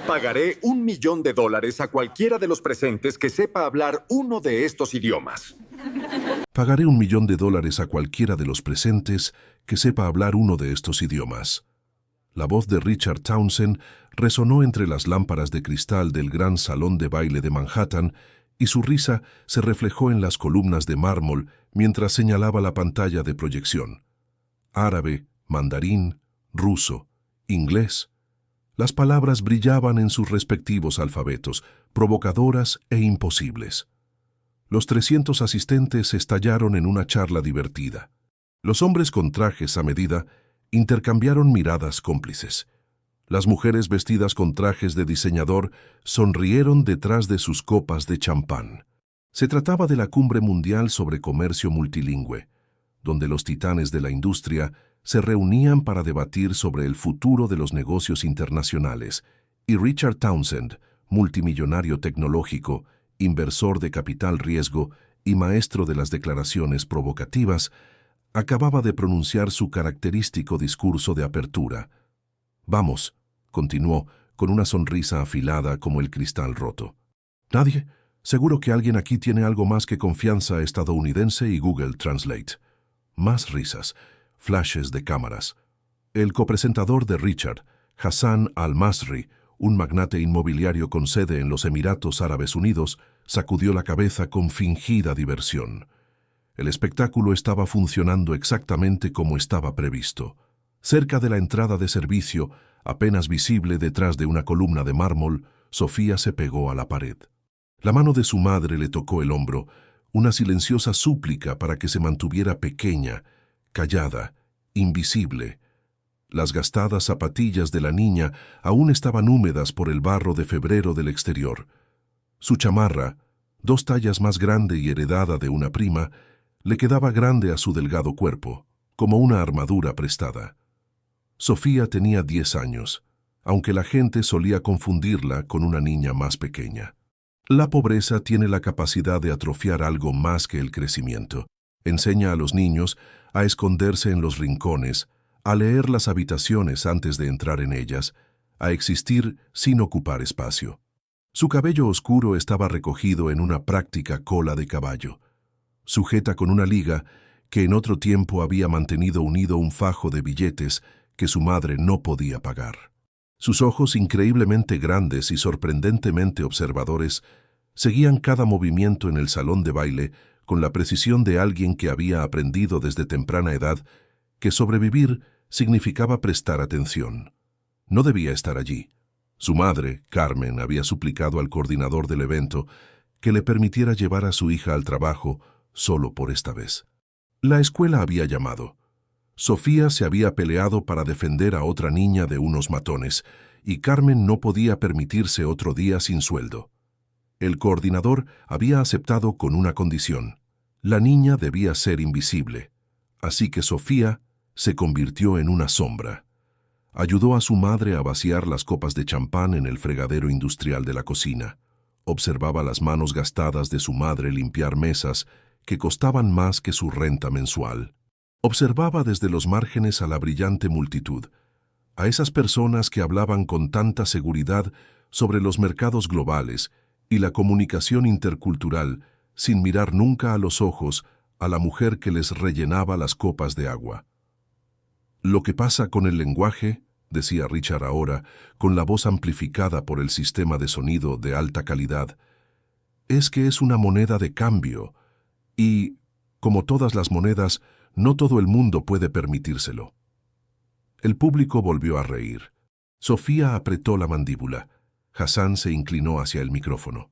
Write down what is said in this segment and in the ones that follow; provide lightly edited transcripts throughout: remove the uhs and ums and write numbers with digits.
Pagaré $1.000.000 a cualquiera de los presentes que sepa hablar uno de estos idiomas. Pagaré $1.000.000 a cualquiera de los presentes que sepa hablar uno de estos idiomas. La voz de Richard Townsend resonó entre las lámparas de cristal del gran salón de baile de Manhattan y su risa se reflejó en las columnas de mármol mientras señalaba la pantalla de proyección. Árabe, mandarín, ruso, inglés. Las palabras brillaban en sus respectivos alfabetos, provocadoras e imposibles. Los 300 asistentes estallaron en una charla divertida. Los hombres con trajes a medida intercambiaron miradas cómplices. Las mujeres vestidas con trajes de diseñador sonrieron detrás de sus copas de champán. Se trataba de la Cumbre Mundial sobre Comercio Multilingüe, donde los titanes de la industria se reunían para debatir sobre el futuro de los negocios internacionales, y Richard Townsend, multimillonario tecnológico, inversor de capital riesgo y maestro de las declaraciones provocativas, acababa de pronunciar su característico discurso de apertura. «Vamos», continuó, con una sonrisa afilada como el cristal roto. «¿Nadie? Seguro que alguien aquí tiene algo más que confianza estadounidense y Google Translate». Más risas, flashes de cámaras. El copresentador de Richard, Hassan Al-Masri, un magnate inmobiliario con sede en los Emiratos Árabes Unidos, sacudió la cabeza con fingida diversión. El espectáculo estaba funcionando exactamente como estaba previsto. Cerca de la entrada de servicio, apenas visible detrás de una columna de mármol, Sofía se pegó a la pared. La mano de su madre le tocó el hombro, una silenciosa súplica para que se mantuviera pequeña, callada, invisible. Las gastadas zapatillas de la niña aún estaban húmedas por el barro de febrero del exterior. Su chamarra, 2 tallas más grande y heredada de una prima, le quedaba grande a su delgado cuerpo, como una armadura prestada. Sofía tenía 10 años, aunque la gente solía confundirla con una niña más pequeña. La pobreza tiene la capacidad de atrofiar algo más que el crecimiento. Enseña a los niños a esconderse en los rincones, a leer las habitaciones antes de entrar en ellas, a existir sin ocupar espacio. Su cabello oscuro estaba recogido en una práctica cola de caballo, sujeta con una liga que en otro tiempo había mantenido unido un fajo de billetes que su madre no podía pagar. Sus ojos increíblemente grandes y sorprendentemente observadores seguían cada movimiento en el salón de baile con la precisión de alguien que había aprendido desde temprana edad que sobrevivir significaba prestar atención. No debía estar allí. Su madre, Carmen, había suplicado al coordinador del evento que le permitiera llevar a su hija al trabajo solo por esta vez. La escuela había llamado. Sofía se había peleado para defender a otra niña de unos matones, y Carmen no podía permitirse otro día sin sueldo. El coordinador había aceptado con una condición. La niña debía ser invisible, así que Sofía se convirtió en una sombra. Ayudó a su madre a vaciar las copas de champán en el fregadero industrial de la cocina. Observaba las manos gastadas de su madre limpiar mesas que costaban más que su renta mensual. Observaba desde los márgenes a la brillante multitud, a esas personas que hablaban con tanta seguridad sobre los mercados globales y la comunicación intercultural, sin mirar nunca a los ojos a la mujer que les rellenaba las copas de agua. Lo que pasa con el lenguaje, decía Richard ahora, con la voz amplificada por el sistema de sonido de alta calidad, es que es una moneda de cambio y, como todas las monedas, no todo el mundo puede permitírselo. El público volvió a reír. Sofía apretó la mandíbula. Hassan se inclinó hacia el micrófono.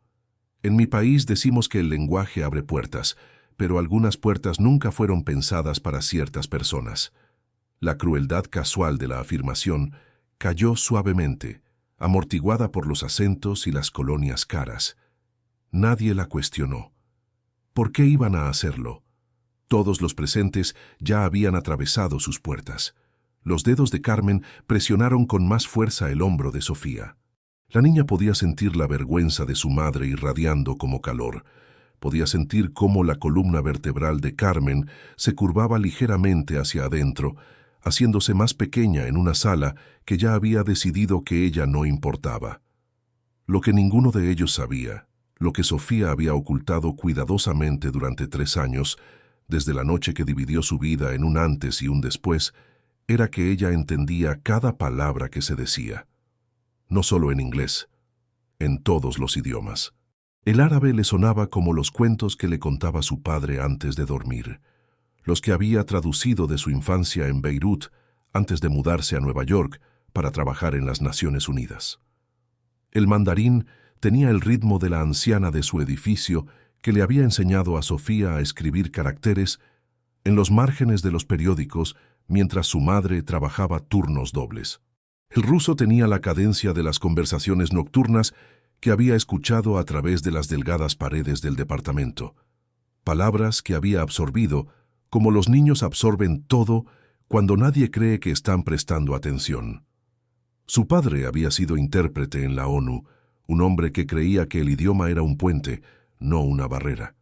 En mi país decimos que el lenguaje abre puertas, pero algunas puertas nunca fueron pensadas para ciertas personas. La crueldad casual de la afirmación cayó suavemente, amortiguada por los acentos y las colonias caras. Nadie la cuestionó. ¿Por qué iban a hacerlo? Todos los presentes ya habían atravesado sus puertas. Los dedos de Carmen presionaron con más fuerza el hombro de Sofía. La niña podía sentir la vergüenza de su madre irradiando como calor. Podía sentir cómo la columna vertebral de Carmen se curvaba ligeramente hacia adentro, haciéndose más pequeña en una sala que ya había decidido que ella no importaba. Lo que ninguno de ellos sabía, lo que Sofía había ocultado cuidadosamente durante 3 años, desde la noche que dividió su vida en un antes y un después, era que ella entendía cada palabra que se decía. No solo en inglés, en todos los idiomas. El árabe le sonaba como los cuentos que le contaba su padre antes de dormir, los que había traducido de su infancia en Beirut antes de mudarse a Nueva York para trabajar en las Naciones Unidas. El mandarín tenía el ritmo de la anciana de su edificio que le había enseñado a Sofía a escribir caracteres en los márgenes de los periódicos mientras su madre trabajaba turnos dobles. El ruso tenía la cadencia de las conversaciones nocturnas que había escuchado a través de las delgadas paredes del departamento. Palabras que había absorbido, como los niños absorben todo cuando nadie cree que están prestando atención. Su padre había sido intérprete en la ONU, un hombre que creía que el idioma era un puente, no una barrera.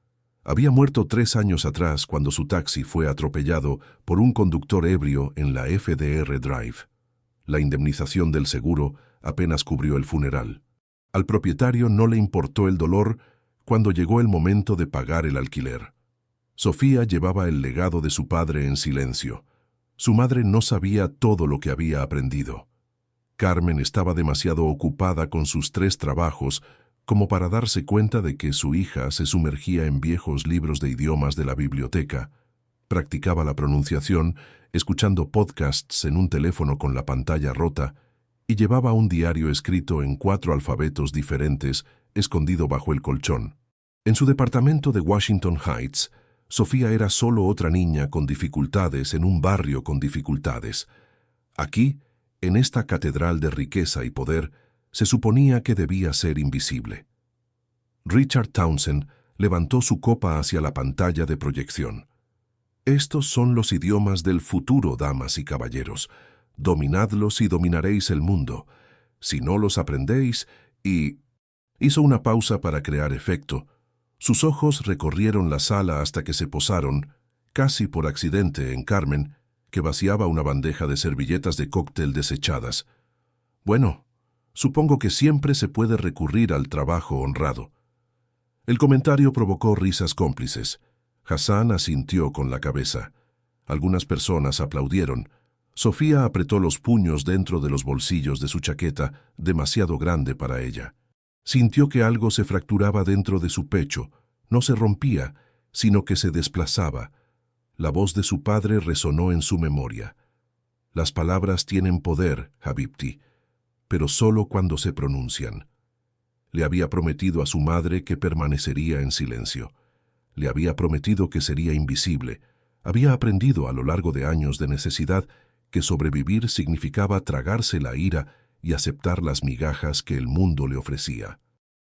Había muerto 3 años atrás cuando su taxi fue atropellado por un conductor ebrio en la FDR Drive. La indemnización del seguro apenas cubrió el funeral. Al propietario no le importó el dolor cuando llegó el momento de pagar el alquiler. Sofía llevaba el legado de su padre en silencio. Su madre no sabía todo lo que había aprendido. Carmen estaba demasiado ocupada con sus 3 trabajos como para darse cuenta de que su hija se sumergía en viejos libros de idiomas de la biblioteca, practicaba la pronunciación, escuchando podcasts en un teléfono con la pantalla rota, y llevaba un diario escrito en 4 alfabetos diferentes, escondido bajo el colchón. En su departamento de Washington Heights, Sofía era solo otra niña con dificultades en un barrio con dificultades. Aquí, en esta catedral de riqueza y poder, se suponía que debía ser invisible. Richard Townsend levantó su copa hacia la pantalla de proyección. Estos son los idiomas del futuro, damas y caballeros. Dominadlos y dominaréis el mundo. Si no los aprendéis, y... Hizo una pausa para crear efecto. Sus ojos recorrieron la sala hasta que se posaron, casi por accidente, en Carmen, que vaciaba una bandeja de servilletas de cóctel desechadas. Bueno, supongo que siempre se puede recurrir al trabajo honrado. El comentario provocó risas cómplices. Hassan asintió con la cabeza. Algunas personas aplaudieron. Sofía apretó los puños dentro de los bolsillos de su chaqueta, demasiado grande para ella. Sintió que algo se fracturaba dentro de su pecho. No se rompía, sino que se desplazaba. La voz de su padre resonó en su memoria. Las palabras tienen poder, Habibti, pero solo cuando se pronuncian. Le había prometido a su madre que permanecería en silencio. Le había prometido que sería invisible. Había aprendido a lo largo de años de necesidad que sobrevivir significaba tragarse la ira y aceptar las migajas que el mundo le ofrecía.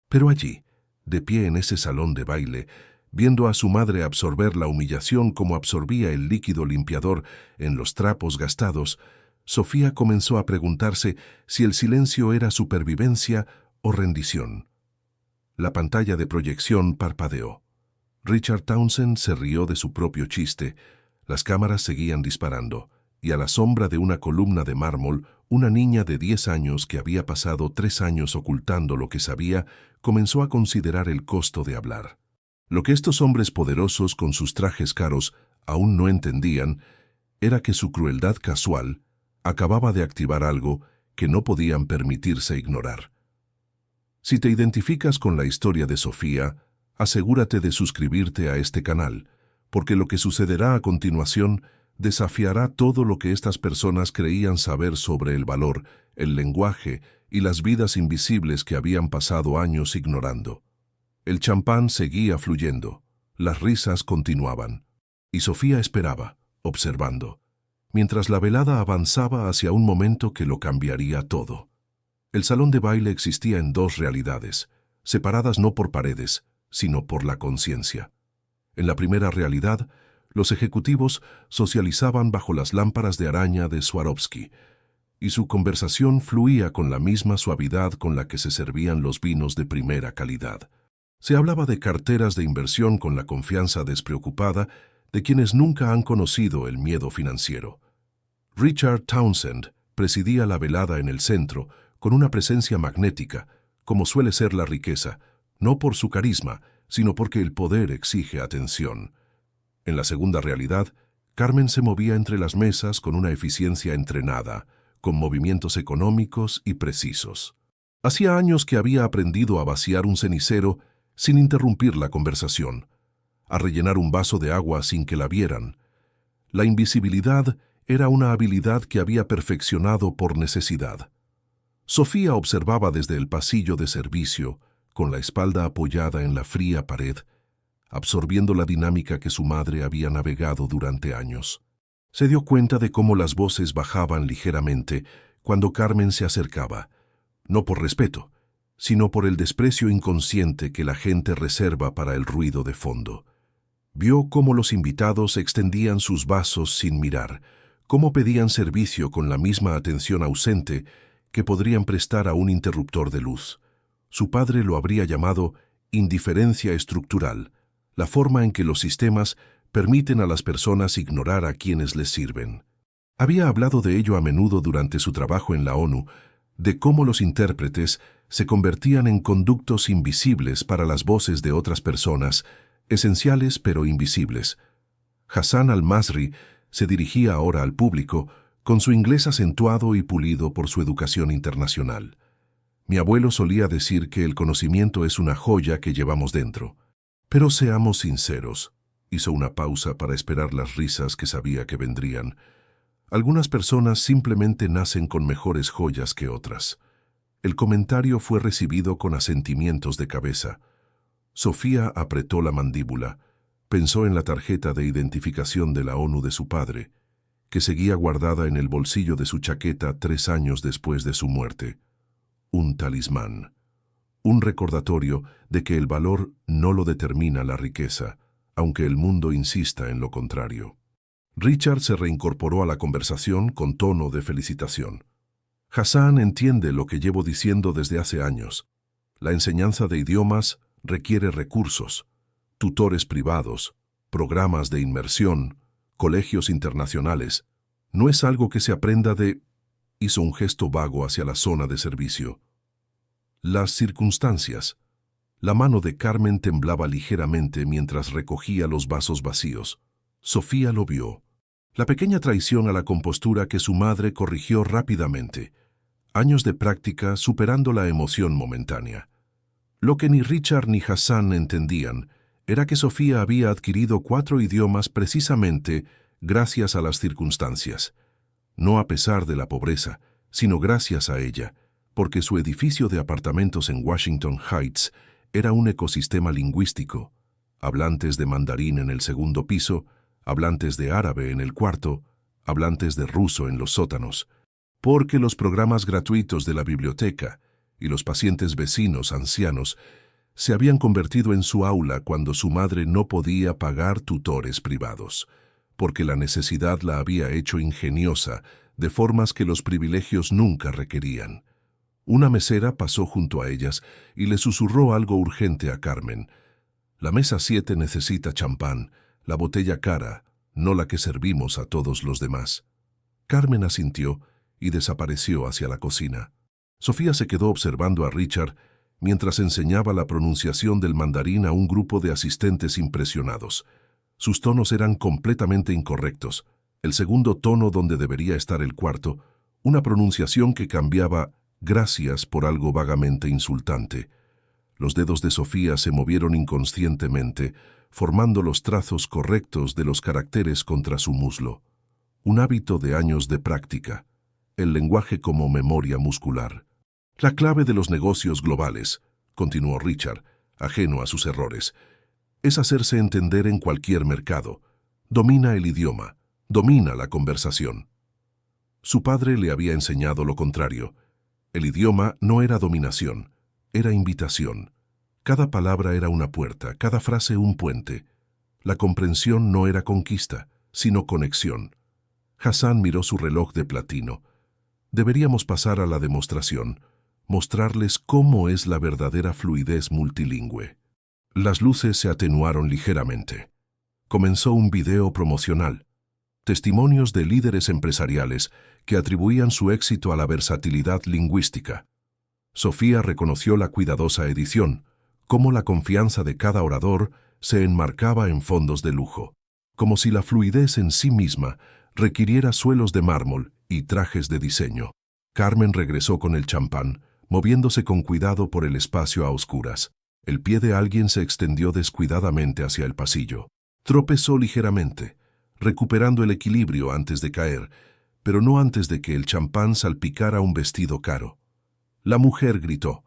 Pero allí, de pie en ese salón de baile, viendo a su madre absorber la humillación como absorbía el líquido limpiador en los trapos gastados, Sofía comenzó a preguntarse si el silencio era supervivencia o rendición. La pantalla de proyección parpadeó. Richard Townsend se rió de su propio chiste. Las cámaras seguían disparando, y a la sombra de una columna de mármol, una niña de 10 años que había pasado 3 años ocultando lo que sabía, comenzó a considerar el costo de hablar. Lo que estos hombres poderosos con sus trajes caros aún no entendían era que su crueldad casual acababa de activar algo que no podían permitirse ignorar. Si te identificas con la historia de Sofía, asegúrate de suscribirte a este canal, porque lo que sucederá a continuación desafiará todo lo que estas personas creían saber sobre el valor, el lenguaje y las vidas invisibles que habían pasado años ignorando. El champán seguía fluyendo, las risas continuaban, y Sofía esperaba, observando, mientras la velada avanzaba hacia un momento que lo cambiaría todo. El salón de baile existía en 2 realidades, separadas no por paredes, sino por la conciencia. En la primera realidad, los ejecutivos socializaban bajo las lámparas de araña de Swarovski, y su conversación fluía con la misma suavidad con la que se servían los vinos de primera calidad. Se hablaba de carteras de inversión con la confianza despreocupada de quienes nunca han conocido el miedo financiero. Richard Townsend presidía la velada en el centro, con una presencia magnética, como suele ser la riqueza, no por su carisma, sino porque el poder exige atención. En la segunda realidad, Carmen se movía entre las mesas con una eficiencia entrenada, con movimientos económicos y precisos. Hacía años que había aprendido a vaciar un cenicero sin interrumpir la conversación, a rellenar un vaso de agua sin que la vieran. La invisibilidad era una habilidad que había perfeccionado por necesidad. Sofía observaba desde el pasillo de servicio, con la espalda apoyada en la fría pared, absorbiendo la dinámica que su madre había navegado durante años. Se dio cuenta de cómo las voces bajaban ligeramente cuando Carmen se acercaba, no por respeto, sino por el desprecio inconsciente que la gente reserva para el ruido de fondo. Vio cómo los invitados extendían sus vasos sin mirar, cómo pedían servicio con la misma atención ausente que podrían prestar a un interruptor de luz. Su padre lo habría llamado indiferencia estructural, la forma en que los sistemas permiten a las personas ignorar a quienes les sirven. Había hablado de ello a menudo durante su trabajo en la ONU, de cómo los intérpretes se convertían en conductos invisibles para las voces de otras personas, esenciales pero invisibles. Hassan al-Masri se dirigía ahora al público, con su inglés acentuado y pulido por su educación internacional. Mi abuelo solía decir que el conocimiento es una joya que llevamos dentro. Pero seamos sinceros, hizo una pausa para esperar las risas que sabía que vendrían. Algunas personas simplemente nacen con mejores joyas que otras. El comentario fue recibido con asentimientos de cabeza. Sofía apretó la mandíbula, pensó en la tarjeta de identificación de la ONU de su padre, que seguía guardada en el bolsillo de su chaqueta 3 años después de su muerte. Un talismán. Un recordatorio de que el valor no lo determina la riqueza, aunque el mundo insista en lo contrario. Richard se reincorporó a la conversación con tono de felicitación. Hassan entiende lo que llevo diciendo desde hace años. La enseñanza de idiomas requiere recursos, tutores privados, programas de inmersión, colegios internacionales. No es algo que se aprenda de... Hizo un gesto vago hacia la zona de servicio. Las circunstancias. La mano de Carmen temblaba ligeramente mientras recogía los vasos vacíos. Sofía lo vio. La pequeña traición a la compostura que su madre corrigió rápidamente. Años de práctica superando la emoción momentánea. Lo que ni Richard ni Hassan entendían era que Sofía había adquirido 4 idiomas precisamente gracias a las circunstancias. No a pesar de la pobreza, sino gracias a ella, porque su edificio de apartamentos en Washington Heights era un ecosistema lingüístico. Hablantes de mandarín en el segundo piso, hablantes de árabe en el cuarto, hablantes de ruso en los sótanos, porque los programas gratuitos de la biblioteca y los pacientes vecinos ancianos se habían convertido en su aula cuando su madre no podía pagar tutores privados, porque la necesidad la había hecho ingeniosa de formas que los privilegios nunca requerían. Una mesera pasó junto a ellas y le susurró algo urgente a Carmen. La mesa 7 necesita champán, la botella cara, no la que servimos a todos los demás. Carmen asintió y desapareció hacia la cocina. Sofía se quedó observando a Richard mientras enseñaba la pronunciación del mandarín a un grupo de asistentes impresionados. Sus tonos eran completamente incorrectos. El segundo tono donde debería estar el cuarto, una pronunciación que cambiaba gracias por algo vagamente insultante. Los dedos de Sofía se movieron inconscientemente, formando los trazos correctos de los caracteres contra su muslo. Un hábito de años de práctica. El lenguaje como memoria muscular. La clave de los negocios globales, continuó Richard, ajeno a sus errores, es hacerse entender en cualquier mercado. Domina el idioma, domina la conversación. Su padre le había enseñado lo contrario. El idioma no era dominación, era invitación. Cada palabra era una puerta, cada frase un puente. La comprensión no era conquista, sino conexión. Hassan miró su reloj de platino. Deberíamos pasar a la demostración, mostrarles cómo es la verdadera fluidez multilingüe. Las luces se atenuaron ligeramente. Comenzó un video promocional. Testimonios de líderes empresariales que atribuían su éxito a la versatilidad lingüística. Sofía reconoció la cuidadosa edición, cómo la confianza de cada orador se enmarcaba en fondos de lujo, como si la fluidez en sí misma requiriera suelos de mármol y trajes de diseño. Carmen regresó con el champán, moviéndose con cuidado por el espacio a oscuras. El pie de alguien se extendió descuidadamente hacia el pasillo. Tropezó ligeramente, recuperando el equilibrio antes de caer, pero no antes de que el champán salpicara un vestido caro. La mujer gritó.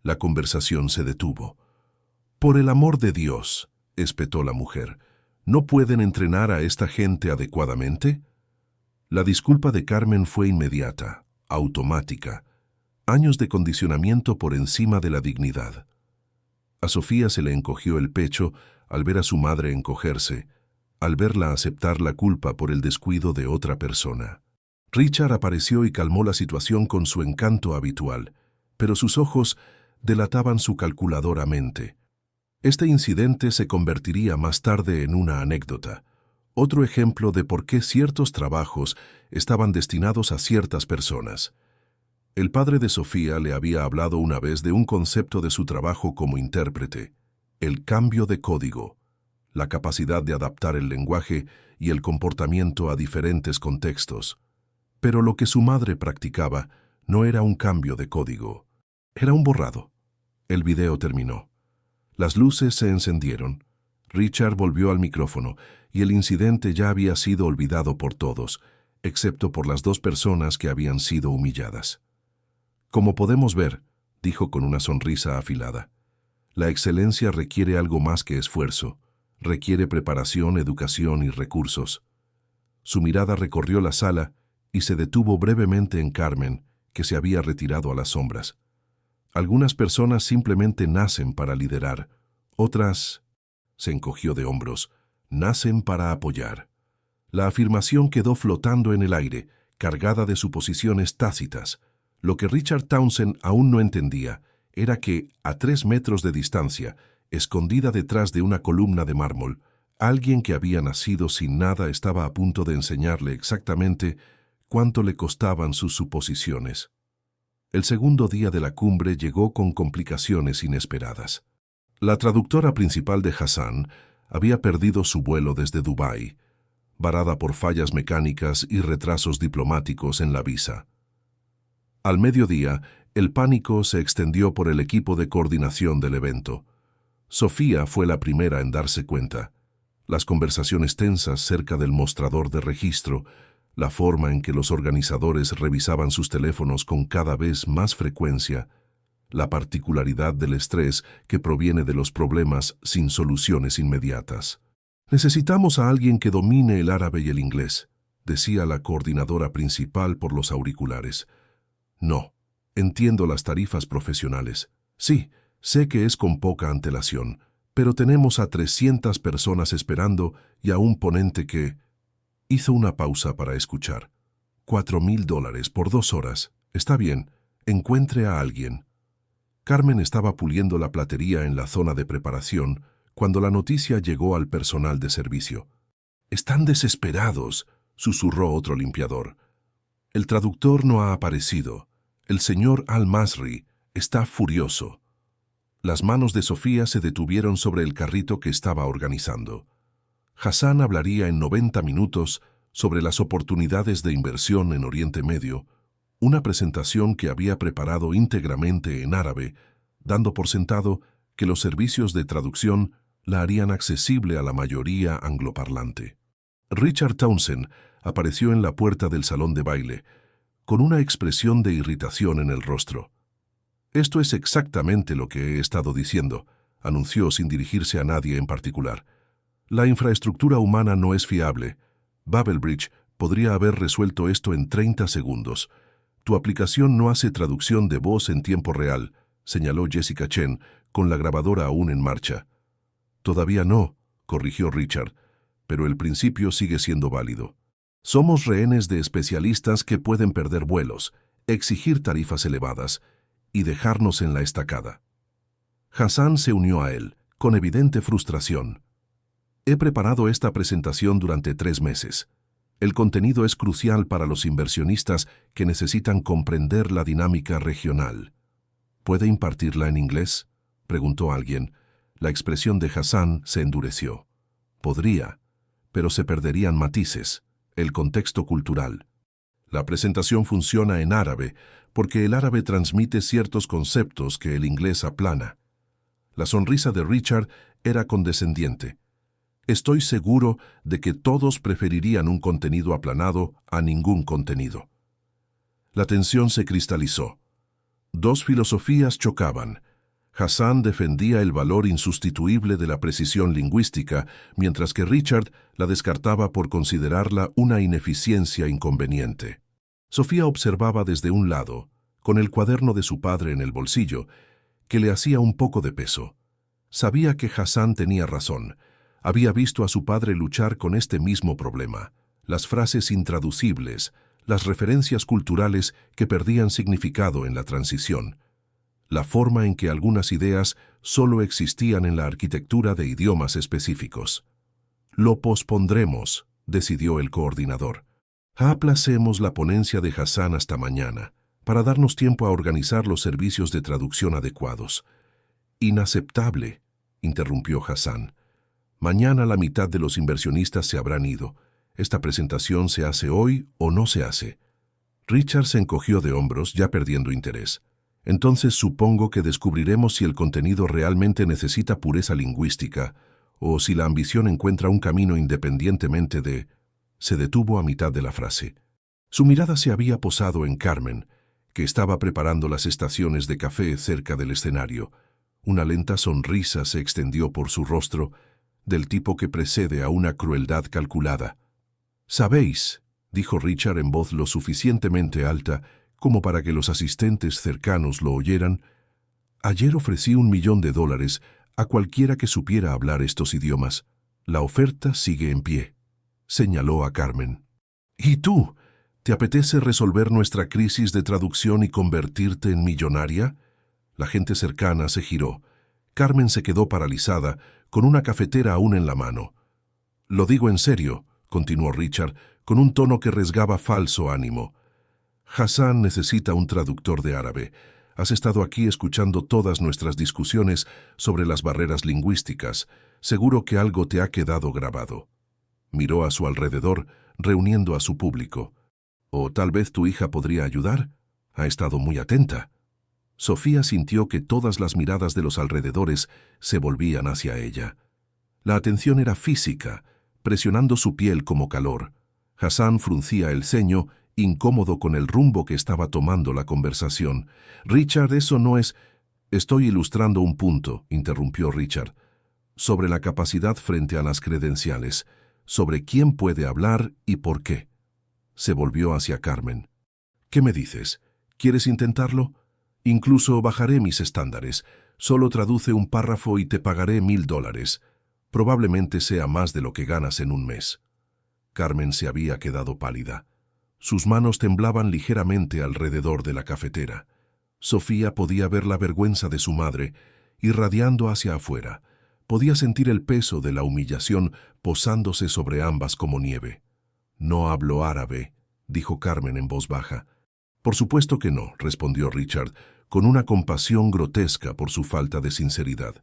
La conversación se detuvo. «Por el amor de Dios», espetó la mujer, «¿no pueden entrenar a esta gente adecuadamente?» La disculpa de Carmen fue inmediata, automática. Años de condicionamiento por encima de la dignidad. A Sofía se le encogió el pecho al ver a su madre encogerse, al verla aceptar la culpa por el descuido de otra persona. Richard apareció y calmó la situación con su encanto habitual, pero sus ojos delataban su calculadora mente. Este incidente se convertiría más tarde en una anécdota, otro ejemplo de por qué ciertos trabajos estaban destinados a ciertas personas. El padre de Sofía le había hablado una vez de un concepto de su trabajo como intérprete, el cambio de código, la capacidad de adaptar el lenguaje y el comportamiento a diferentes contextos. Pero lo que su madre practicaba no era un cambio de código, era un borrado. El video terminó. Las luces se encendieron. Richard volvió al micrófono y el incidente ya había sido olvidado por todos, excepto por las dos personas que habían sido humilladas. «Como podemos ver», dijo con una sonrisa afilada, «la excelencia requiere algo más que esfuerzo, requiere preparación, educación y recursos». Su mirada recorrió la sala y se detuvo brevemente en Carmen, que se había retirado a las sombras. Algunas personas simplemente nacen para liderar, otras, se encogió de hombros, nacen para apoyar. La afirmación quedó flotando en el aire, cargada de suposiciones tácitas. Lo que Richard Townsend aún no entendía era que, a 3 metros de distancia, escondida detrás de una columna de mármol, alguien que había nacido sin nada estaba a punto de enseñarle exactamente cuánto le costaban sus suposiciones. El segundo día de la cumbre llegó con complicaciones inesperadas. La traductora principal de Hassan había perdido su vuelo desde Dubái, varada por fallas mecánicas y retrasos diplomáticos en la visa. Al mediodía, el pánico se extendió por el equipo de coordinación del evento. Sofía fue la primera en darse cuenta. Las conversaciones tensas cerca del mostrador de registro, la forma en que los organizadores revisaban sus teléfonos con cada vez más frecuencia, la particularidad del estrés que proviene de los problemas sin soluciones inmediatas. «Necesitamos a alguien que domine el árabe y el inglés», decía la coordinadora principal por los auriculares. «No, entiendo las tarifas profesionales. Sí, sé que es con poca antelación, pero tenemos a 300 personas esperando y a un ponente que...» Hizo una pausa para escuchar. $4,000 por 2 horas. Está bien, encuentre a alguien. Carmen estaba puliendo la platería en la zona de preparación cuando la noticia llegó al personal de servicio. «Están desesperados», susurró otro limpiador. «El traductor no ha aparecido. El señor Al-Masri está furioso». Las manos de Sofía se detuvieron sobre el carrito que estaba organizando. Hassan hablaría en 90 minutos sobre las oportunidades de inversión en Oriente Medio, una presentación que había preparado íntegramente en árabe, dando por sentado que los servicios de traducción la harían accesible a la mayoría angloparlante. Richard Townsend apareció en la puerta del salón de baile, con una expresión de irritación en el rostro. «Esto es exactamente lo que he estado diciendo», anunció sin dirigirse a nadie en particular. «La infraestructura humana no es fiable. Babelbridge podría haber resuelto esto en 30 segundos. Tu aplicación no hace traducción de voz en tiempo real», señaló Jessica Chen, con la grabadora aún en marcha. «Todavía no», corrigió Richard, «pero el principio sigue siendo válido. Somos rehenes de especialistas que pueden perder vuelos, exigir tarifas elevadas y dejarnos en la estacada». Hassan se unió a él, con evidente frustración. «He preparado esta presentación durante 3 meses. El contenido es crucial para los inversionistas que necesitan comprender la dinámica regional. ¿Puede impartirla en inglés?, preguntó alguien. La expresión de Hassan se endureció. Podría, pero se perderían matices, el contexto cultural. La presentación funciona en árabe porque el árabe transmite ciertos conceptos que el inglés aplana. La sonrisa de Richard era condescendiente. Estoy seguro de que todos preferirían un contenido aplanado a ningún contenido. La tensión se cristalizó. Dos filosofías chocaban. Hassan defendía el valor insustituible de la precisión lingüística, mientras que Richard la descartaba por considerarla una ineficiencia inconveniente. Sofía observaba desde un lado, con el cuaderno de su padre en el bolsillo, que le hacía un poco de peso. Sabía que Hassan tenía razón. Había visto a su padre luchar con este mismo problema. Las frases intraducibles, las referencias culturales que perdían significado en la transición. La forma en que algunas ideas solo existían en la arquitectura de idiomas específicos. Lo pospondremos, decidió el coordinador. Aplacemos la ponencia de Hassan hasta mañana, para darnos tiempo a organizar los servicios de traducción adecuados. Inaceptable, interrumpió Hassan. Mañana la mitad de los inversionistas se habrán ido. Esta presentación se hace hoy o no se hace. Richard se encogió de hombros, ya perdiendo interés. Entonces supongo que descubriremos si el contenido realmente necesita pureza lingüística o si la ambición encuentra un camino independientemente de... Se detuvo a mitad de la frase. Su mirada se había posado en Carmen, que estaba preparando las estaciones de café cerca del escenario. Una lenta sonrisa se extendió por su rostro, del tipo que precede a una crueldad calculada. «Sabéis», dijo Richard en voz lo suficientemente alta como para que los asistentes cercanos lo oyeran, «ayer ofrecí $1 millón a cualquiera que supiera hablar estos idiomas. La oferta sigue en pie», señaló a Carmen. «¿Y tú? ¿Te apetece resolver nuestra crisis de traducción y convertirte en millonaria?» La gente cercana se giró. Carmen se quedó paralizada, con una cafetera aún en la mano. «Lo digo en serio», continuó Richard, con un tono que resgaba falso ánimo. «Hassan necesita un traductor de árabe. Has estado aquí escuchando todas nuestras discusiones sobre las barreras lingüísticas. Seguro que algo te ha quedado grabado». Miró a su alrededor, reuniendo a su público. «¿O tal vez tu hija podría ayudar? Ha estado muy atenta». Sofía sintió que todas las miradas de los alrededores se volvían hacia ella. La atención era física, presionando su piel como calor. Hassan fruncía el ceño, incómodo con el rumbo que estaba tomando la conversación. «Richard, eso no es...» «Estoy ilustrando un punto», interrumpió Richard, «sobre la capacidad frente a las credenciales, sobre quién puede hablar y por qué». Se volvió hacia Carmen. «¿Qué me dices? ¿Quieres intentarlo? Incluso bajaré mis estándares. Solo traduce un párrafo y te pagaré $1,000. Probablemente sea más de lo que ganas en un mes». Carmen se había quedado pálida. Sus manos temblaban ligeramente alrededor de la cafetera. Sofía podía ver la vergüenza de su madre, irradiando hacia afuera. Podía sentir el peso de la humillación posándose sobre ambas como nieve. «No hablo árabe», dijo Carmen en voz baja. «Por supuesto que no», respondió Richard, con una compasión grotesca por su falta de sinceridad.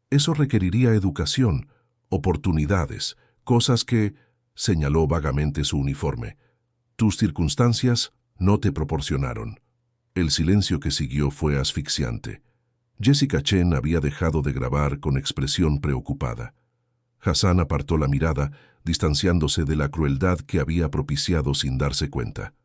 «Eso requeriría educación, oportunidades, cosas que...» señaló vagamente su uniforme. «Tus circunstancias no te proporcionaron». El silencio que siguió fue asfixiante. Jessica Chen había dejado de grabar con expresión preocupada. Hassan apartó la mirada, distanciándose de la crueldad que había propiciado sin darse cuenta.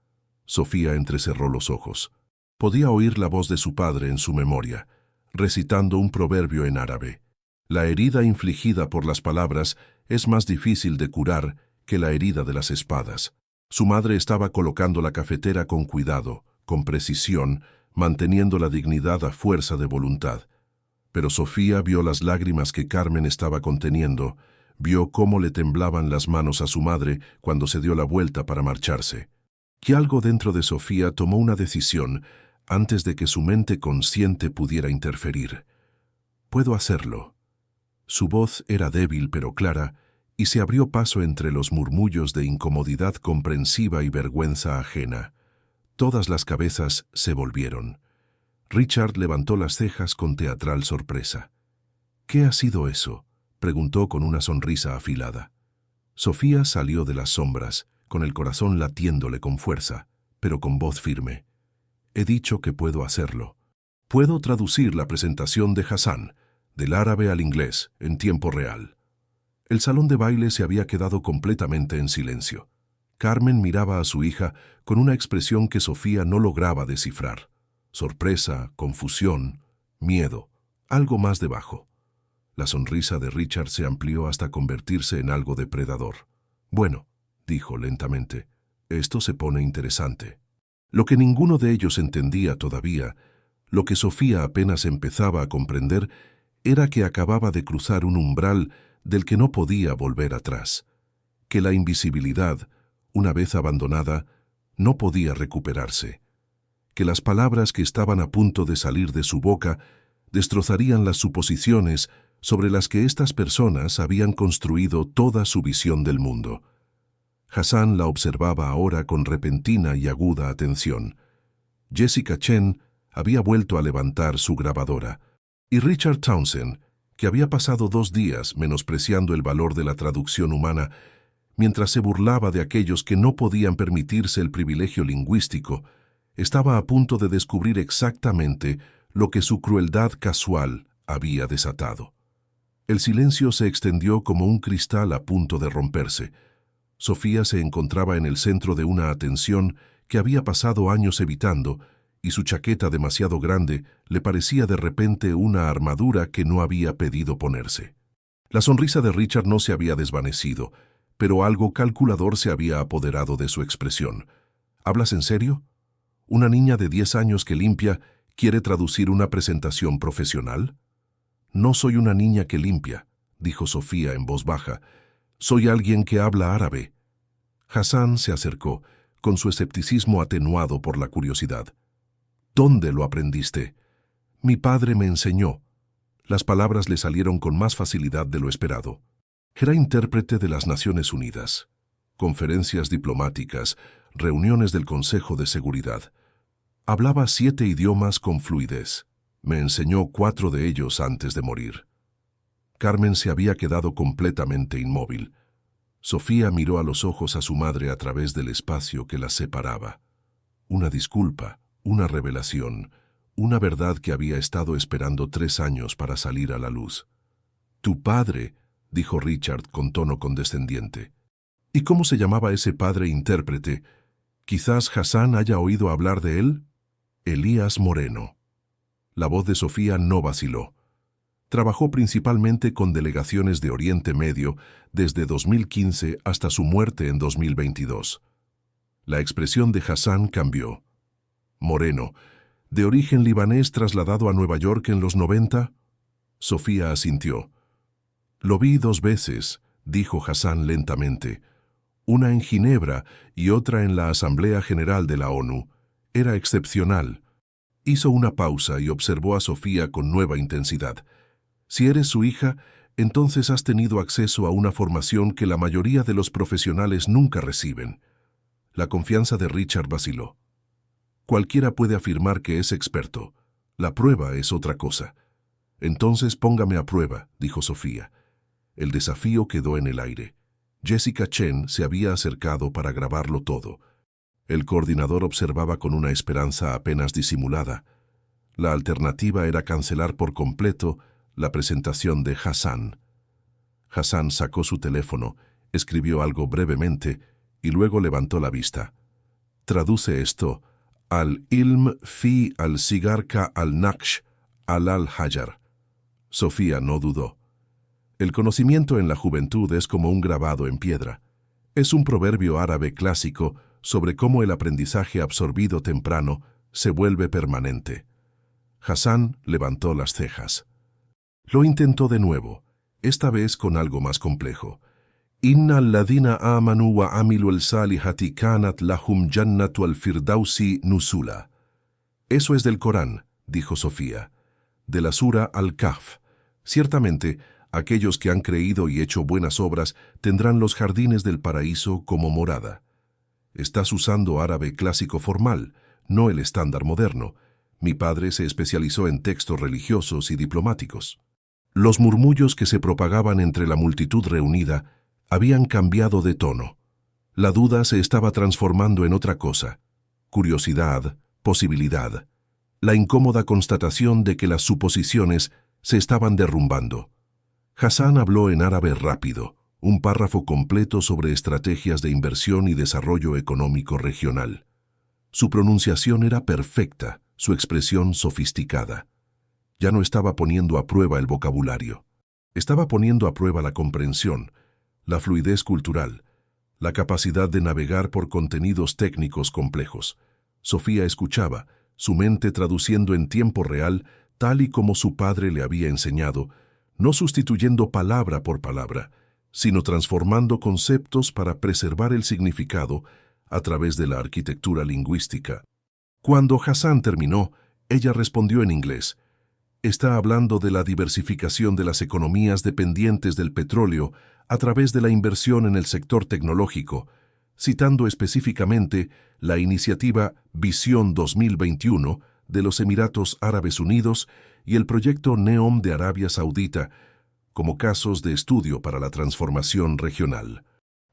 Sofía entrecerró los ojos. Podía oír la voz de su padre en su memoria, recitando un proverbio en árabe. La herida infligida por las palabras es más difícil de curar que la herida de las espadas. Su madre estaba colocando la cafetera con cuidado, con precisión, manteniendo la dignidad a fuerza de voluntad. Pero Sofía vio las lágrimas que Carmen estaba conteniendo, vio cómo le temblaban las manos a su madre cuando se dio la vuelta para marcharse. Que algo dentro de Sofía tomó una decisión antes de que su mente consciente pudiera interferir. «Puedo hacerlo». Su voz era débil pero clara, y se abrió paso entre los murmullos de incomodidad comprensiva y vergüenza ajena. Todas las cabezas se volvieron. Richard levantó las cejas con teatral sorpresa. —¿Qué ha sido eso? —preguntó con una sonrisa afilada. Sofía salió de las sombras, con el corazón latiéndole con fuerza, pero con voz firme. —He dicho que puedo hacerlo. Puedo traducir la presentación de Hassan, del árabe al inglés, en tiempo real. El salón de baile se había quedado completamente en silencio. Carmen miraba a su hija con una expresión que Sofía no lograba descifrar. Sorpresa, confusión, miedo, algo más debajo. La sonrisa de Richard se amplió hasta convertirse en algo depredador. «Bueno», dijo lentamente, «esto se pone interesante». Lo que ninguno de ellos entendía todavía, lo que Sofía apenas empezaba a comprender, era que acababa de cruzar un umbral del que no podía volver atrás, que la invisibilidad, una vez abandonada, no podía recuperarse, que las palabras que estaban a punto de salir de su boca destrozarían las suposiciones sobre las que estas personas habían construido toda su visión del mundo. Hassan la observaba ahora con repentina y aguda atención. Jessica Chen había vuelto a levantar su grabadora, y Richard Townsend, que había pasado 2 días menospreciando el valor de la traducción humana, mientras se burlaba de aquellos que no podían permitirse el privilegio lingüístico, estaba a punto de descubrir exactamente lo que su crueldad casual había desatado. El silencio se extendió como un cristal a punto de romperse. Sofía se encontraba en el centro de una atención que había pasado años evitando, y su chaqueta demasiado grande le parecía de repente una armadura que no había pedido ponerse. La sonrisa de Richard no se había desvanecido, pero algo calculador se había apoderado de su expresión. ¿Hablas en serio? ¿Una niña de 10 años que limpia quiere traducir una presentación profesional? No soy una niña que limpia, dijo Sofía en voz baja. Soy alguien que habla árabe. Hassan se acercó, con su escepticismo atenuado por la curiosidad. ¿Dónde lo aprendiste? Mi padre me enseñó. Las palabras le salieron con más facilidad de lo esperado. Era intérprete de las Naciones Unidas. Conferencias diplomáticas, reuniones del Consejo de Seguridad. Hablaba 7 idiomas con fluidez. Me enseñó 4 de ellos antes de morir. Carmen se había quedado completamente inmóvil. Sofía miró a los ojos a su madre a través del espacio que las separaba. Una disculpa, una revelación, una verdad que había estado esperando 3 años para salir a la luz. «Tu padre», dijo Richard con tono condescendiente. «¿Y cómo se llamaba ese padre intérprete? Quizás Hassan haya oído hablar de él». «Elías Moreno». La voz de Sofía no vaciló. Trabajó principalmente con delegaciones de Oriente Medio desde 2015 hasta su muerte en 2022. La expresión de Hassan cambió. «Moreno, de origen libanés trasladado a Nueva York en los 90? Sofía asintió. «Lo vi 2 veces», dijo Hassan lentamente. «Una en Ginebra y otra en la Asamblea General de la ONU. Era excepcional». Hizo una pausa y observó a Sofía con nueva intensidad. «Si eres su hija, entonces has tenido acceso a una formación que la mayoría de los profesionales nunca reciben». La confianza de Richard vaciló. «Cualquiera puede afirmar que es experto. La prueba es otra cosa». «Entonces póngame a prueba», dijo Sofía. El desafío quedó en el aire. Jessica Chen se había acercado para grabarlo todo. El coordinador observaba con una esperanza apenas disimulada. La alternativa era cancelar por completo la presentación de Hassan. Hassan sacó su teléfono, escribió algo brevemente y luego levantó la vista. «Traduce esto: al-ilm fi al-sigarka al-naqsh al-hajar». Sofía no dudó. El conocimiento en la juventud es como un grabado en piedra. Es un proverbio árabe clásico sobre cómo el aprendizaje absorbido temprano se vuelve permanente. Hassan levantó las cejas. Lo intentó de nuevo, esta vez con algo más complejo. «Inna alladhina amanu wa amilu al-salihati kanat lahum jannatu al-firdausi nusula». Eso es del Corán, dijo Sofía. De la sura Al-Kahf. Ciertamente, aquellos que han creído y hecho buenas obras tendrán los jardines del paraíso como morada. Estás usando árabe clásico formal, no el estándar moderno. Mi padre se especializó en textos religiosos y diplomáticos. Los murmullos que se propagaban entre la multitud reunida habían cambiado de tono. La duda se estaba transformando en otra cosa: curiosidad, posibilidad, la incómoda constatación de que las suposiciones se estaban derrumbando. Hassan habló en árabe rápido, un párrafo completo sobre estrategias de inversión y desarrollo económico regional. Su pronunciación era perfecta, su expresión sofisticada. Ya no estaba poniendo a prueba el vocabulario. Estaba poniendo a prueba la comprensión, la fluidez cultural, la capacidad de navegar por contenidos técnicos complejos. Sofía escuchaba, su mente traduciendo en tiempo real, tal y como su padre le había enseñado, no sustituyendo palabra por palabra, sino transformando conceptos para preservar el significado a través de la arquitectura lingüística. Cuando Hassan terminó, ella respondió en inglés: «Está hablando de la diversificación de las economías dependientes del petróleo a través de la inversión en el sector tecnológico», citando específicamente la iniciativa Visión 2021 de los Emiratos Árabes Unidos y el proyecto NEOM de Arabia Saudita como casos de estudio para la transformación regional.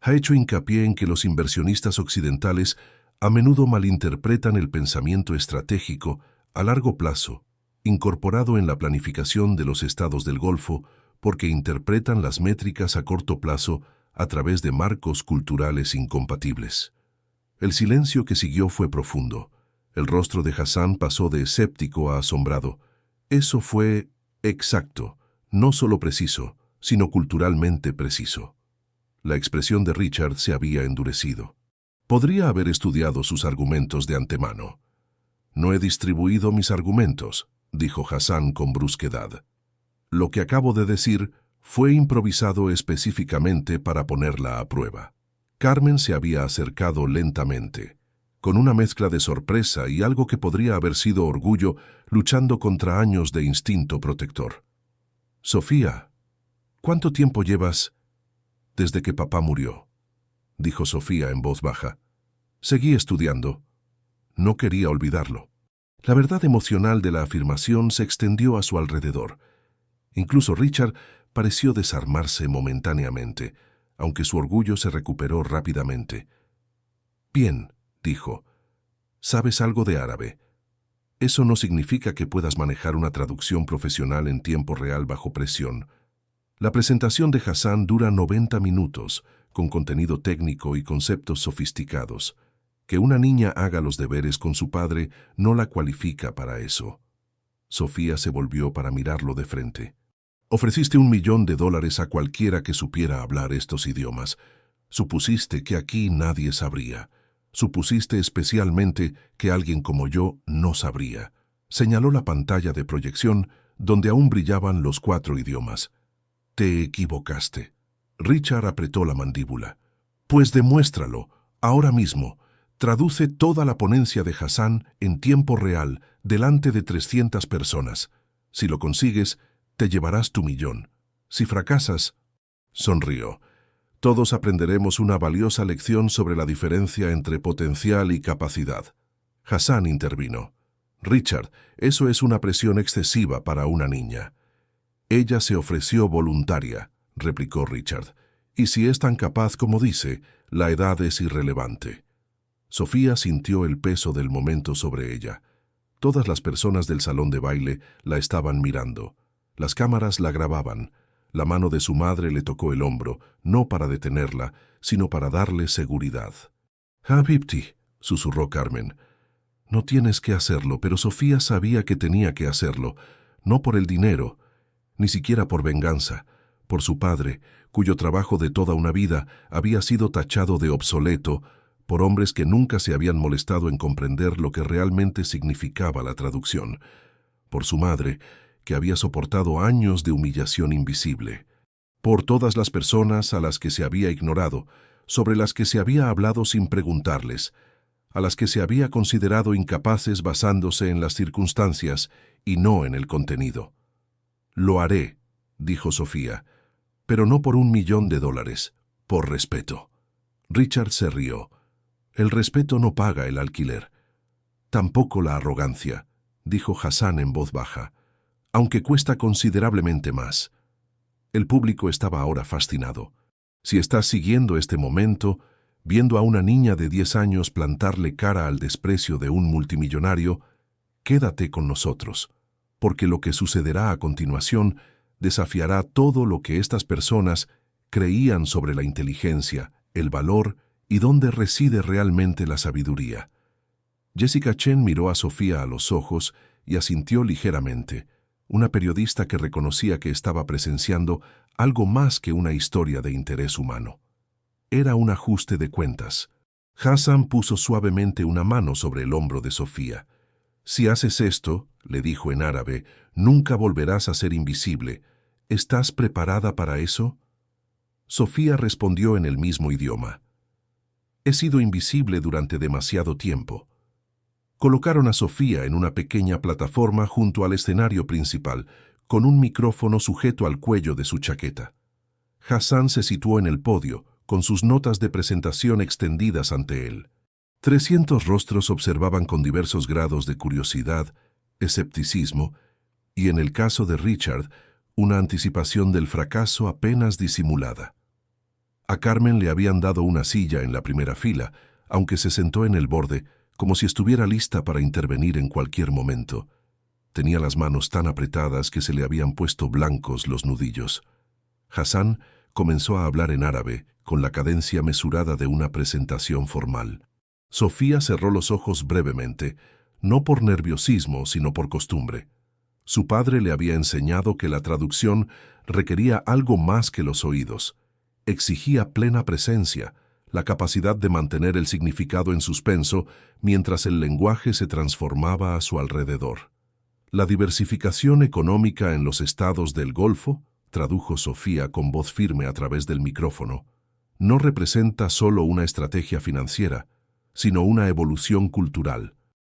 Ha hecho hincapié en que los inversionistas occidentales a menudo malinterpretan el pensamiento estratégico a largo plazo, incorporado en la planificación de los estados del Golfo, porque interpretan las métricas a corto plazo a través de marcos culturales incompatibles. El silencio que siguió fue profundo. El rostro de Hassan pasó de escéptico a asombrado. Eso fue exacto, no solo preciso, sino culturalmente preciso. La expresión de Richard se había endurecido. Podría haber estudiado sus argumentos de antemano. «No he distribuido mis argumentos», dijo Hassan con brusquedad. «Lo que acabo de decir fue improvisado específicamente para ponerla a prueba». Carmen se había acercado lentamente, con una mezcla de sorpresa y algo que podría haber sido orgullo luchando contra años de instinto protector. «Sofía, ¿cuánto tiempo llevas?» «Desde que papá murió», dijo Sofía en voz baja. «Seguí estudiando. No quería olvidarlo». La verdad emocional de la afirmación se extendió a su alrededor. Incluso Richard pareció desarmarse momentáneamente, aunque su orgullo se recuperó rápidamente. «Bien», dijo. «Sabes algo de árabe. Eso no significa que puedas manejar una traducción profesional en tiempo real bajo presión». La presentación de Hassan dura 90 minutos, con contenido técnico y conceptos sofisticados. Que una niña haga los deberes con su padre no la cualifica para eso. Sofía se volvió para mirarlo de frente. «Ofreciste $1 millón a cualquiera que supiera hablar estos idiomas. Supusiste que aquí nadie sabría. Supusiste especialmente que alguien como yo no sabría». Señaló la pantalla de proyección donde aún brillaban los 4 idiomas. «Te equivocaste». Richard apretó la mandíbula. «Pues demuéstralo, ahora mismo. Traduce toda la ponencia de Hassan en tiempo real, delante de 300 personas. Si lo consigues, te llevarás tu $1 millón. Si fracasas...» Sonrió. «Todos aprenderemos una valiosa lección sobre la diferencia entre potencial y capacidad». Hassan intervino. «Richard, eso es una presión excesiva para una niña». «Ella se ofreció voluntaria», replicó Richard. «Y si es tan capaz como dice, la edad es irrelevante». Sofía sintió el peso del momento sobre ella. Todas las personas del salón de baile la estaban mirando. Las cámaras la grababan. La mano de su madre le tocó el hombro, no para detenerla, sino para darle seguridad. «Habibti», susurró Carmen. «No tienes que hacerlo», pero Sofía sabía que tenía que hacerlo, no por el dinero, ni siquiera por venganza, por su padre, cuyo trabajo de toda una vida había sido tachado de obsoleto por hombres que nunca se habían molestado en comprender lo que realmente significaba la traducción, por su madre, que había soportado años de humillación invisible, por todas las personas a las que se había ignorado, sobre las que se había hablado sin preguntarles, a las que se había considerado incapaces basándose en las circunstancias y no en el contenido. «Lo haré», dijo Sofía, «pero no por $1 millón, por respeto». Richard se rió. «El respeto no paga el alquiler. Tampoco la arrogancia», dijo Hassan en voz baja, aunque cuesta considerablemente más. El público estaba ahora fascinado. Si estás siguiendo este momento, viendo a una niña de 10 años plantarle cara al desprecio de un multimillonario, quédate con nosotros, porque lo que sucederá a continuación desafiará todo lo que estas personas creían sobre la inteligencia, el valor y dónde reside realmente la sabiduría. Jessica Chen miró a Sofía a los ojos y asintió ligeramente, una periodista que reconocía que estaba presenciando algo más que una historia de interés humano. Era un ajuste de cuentas. Hassan puso suavemente una mano sobre el hombro de Sofía. «Si haces esto», le dijo en árabe, «nunca volverás a ser invisible. ¿Estás preparada para eso?» Sofía respondió en el mismo idioma. «He sido invisible durante demasiado tiempo». Colocaron a Sofía en una pequeña plataforma junto al escenario principal, con un micrófono sujeto al cuello de su chaqueta. Hassan se situó en el podio, con sus notas de presentación extendidas ante él. 300 rostros observaban con diversos grados de curiosidad, escepticismo, y en el caso de Richard, una anticipación del fracaso apenas disimulada. A Carmen le habían dado una silla en la primera fila, aunque se sentó en el borde, como si estuviera lista para intervenir en cualquier momento. Tenía las manos tan apretadas que se le habían puesto blancos los nudillos. Hassan comenzó a hablar en árabe, con la cadencia mesurada de una presentación formal. Sofía cerró los ojos brevemente, no por nerviosismo, sino por costumbre. Su padre le había enseñado que la traducción requería algo más que los oídos. Exigía plena presencia, la capacidad de mantener el significado en suspenso mientras el lenguaje se transformaba a su alrededor. La diversificación económica en los estados del Golfo, tradujo Sofía con voz firme a través del micrófono, no representa solo una estrategia financiera, sino una evolución cultural.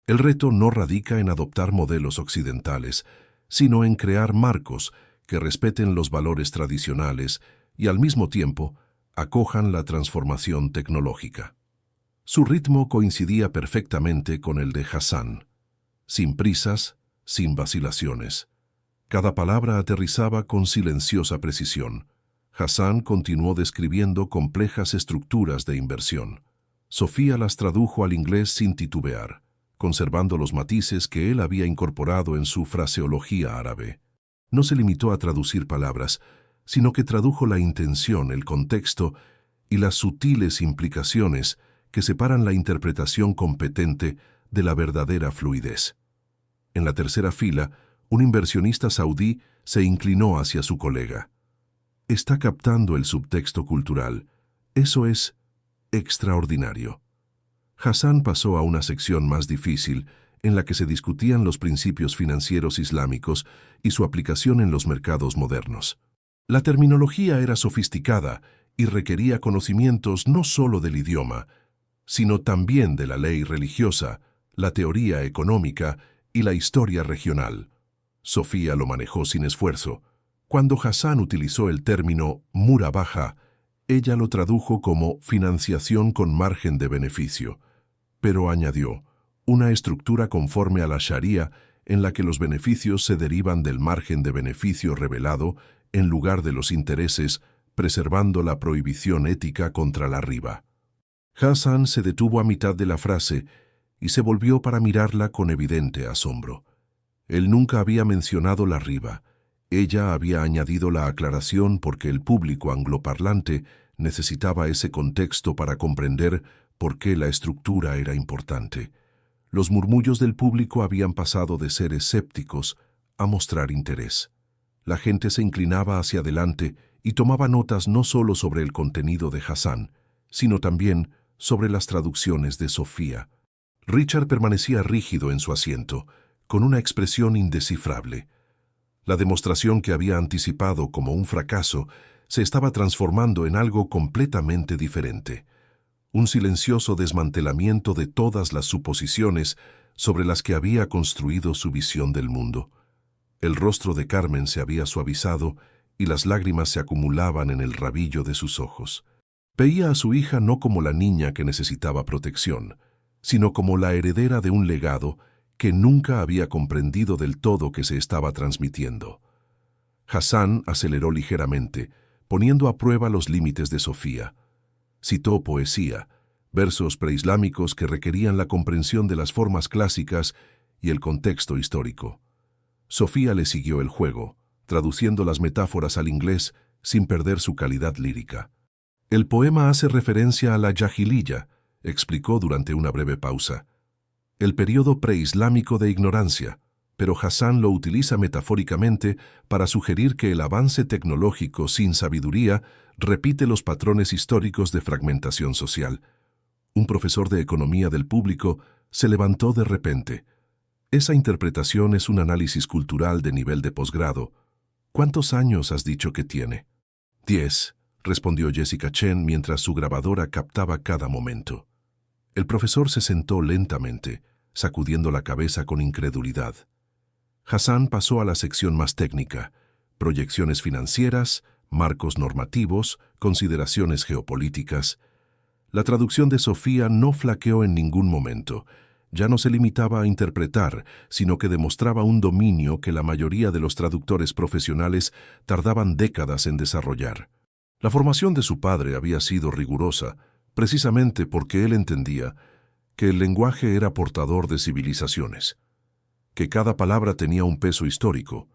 El reto no radica en adoptar modelos occidentales, sino en crear marcos que respeten los valores tradicionales y al mismo tiempo acojan la transformación tecnológica. Su ritmo coincidía perfectamente con el de Hassan, sin prisas, sin vacilaciones. Cada palabra aterrizaba con silenciosa precisión. Hassan continuó describiendo complejas estructuras de inversión. Sofía las tradujo al inglés sin titubear, conservando los matices que él había incorporado en su fraseología árabe. No se limitó a traducir palabras, sino que tradujo la intención, el contexto y las sutiles implicaciones que separan la interpretación competente de la verdadera fluidez. En la tercera fila, un inversionista saudí se inclinó hacia su colega. «Está captando el subtexto cultural. Eso es extraordinario». Hassan pasó a una sección más difícil, en la que se discutían los principios financieros islámicos y su aplicación en los mercados modernos. La terminología era sofisticada y requería conocimientos no solo del idioma, sino también de la ley religiosa, la teoría económica y la historia regional. Sofía lo manejó sin esfuerzo. Cuando Hassan utilizó el término murabaja, ella lo tradujo como financiación con margen de beneficio, pero añadió, una estructura conforme a la Sharia en la que los beneficios se derivan del margen de beneficio revelado en lugar de los intereses, preservando la prohibición ética contra la riba. Hassan se detuvo a mitad de la frase y se volvió para mirarla con evidente asombro. Él nunca había mencionado la riba. Ella había añadido la aclaración porque el público angloparlante necesitaba ese contexto para comprender por qué la estructura era importante. Los murmullos del público habían pasado de ser escépticos a mostrar interés. La gente se inclinaba hacia adelante y tomaba notas no solo sobre el contenido de Hassan, sino también sobre las traducciones de Sofía. Richard permanecía rígido en su asiento, con una expresión indescifrable. La demostración que había anticipado como un fracaso se estaba transformando en algo completamente diferente. Un silencioso desmantelamiento de todas las suposiciones sobre las que había construido su visión del mundo. El rostro de Carmen se había suavizado y las lágrimas se acumulaban en el rabillo de sus ojos. Veía a su hija no como la niña que necesitaba protección, sino como la heredera de un legado que nunca había comprendido del todo que se estaba transmitiendo. Hassan aceleró ligeramente, poniendo a prueba los límites de Sofía. Citó poesía, versos preislámicos que requerían la comprensión de las formas clásicas y el contexto histórico. Sofía le siguió el juego, traduciendo las metáforas al inglés sin perder su calidad lírica. El poema hace referencia a la Yahiliya, explicó durante una breve pausa. El período preislámico de ignorancia, pero Hassan lo utiliza metafóricamente para sugerir que el avance tecnológico sin sabiduría repite los patrones históricos de fragmentación social. Un profesor de economía del público se levantó de repente. Esa interpretación es un análisis cultural de nivel de posgrado. ¿Cuántos años has dicho que tiene? 10, respondió Jessica Chen mientras su grabadora captaba cada momento. El profesor se sentó lentamente, sacudiendo la cabeza con incredulidad. Hassan pasó a la sección más técnica: proyecciones financieras, marcos normativos, consideraciones geopolíticas. La traducción de Sofía no flaqueó en ningún momento. Ya no se limitaba a interpretar, sino que demostraba un dominio que la mayoría de los traductores profesionales tardaban décadas en desarrollar. La formación de su padre había sido rigurosa, precisamente porque él entendía que el lenguaje era portador de civilizaciones, que cada palabra tenía un peso histórico,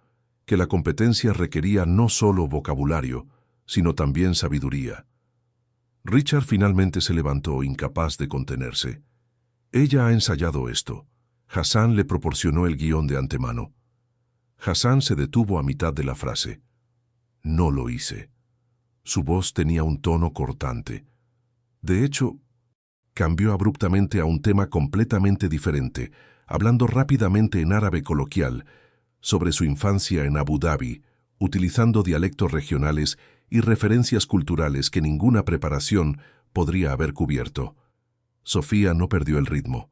que la competencia requería no solo vocabulario, sino también sabiduría. Richard finalmente se levantó, incapaz de contenerse. Ella ha ensayado esto. Hassan le proporcionó el guión de antemano. Hassan se detuvo a mitad de la frase. No lo hice. Su voz tenía un tono cortante. De hecho, cambió abruptamente a un tema completamente diferente, hablando rápidamente en árabe coloquial, sobre su infancia en Abu Dhabi, utilizando dialectos regionales y referencias culturales que ninguna preparación podría haber cubierto. Sofía no perdió el ritmo.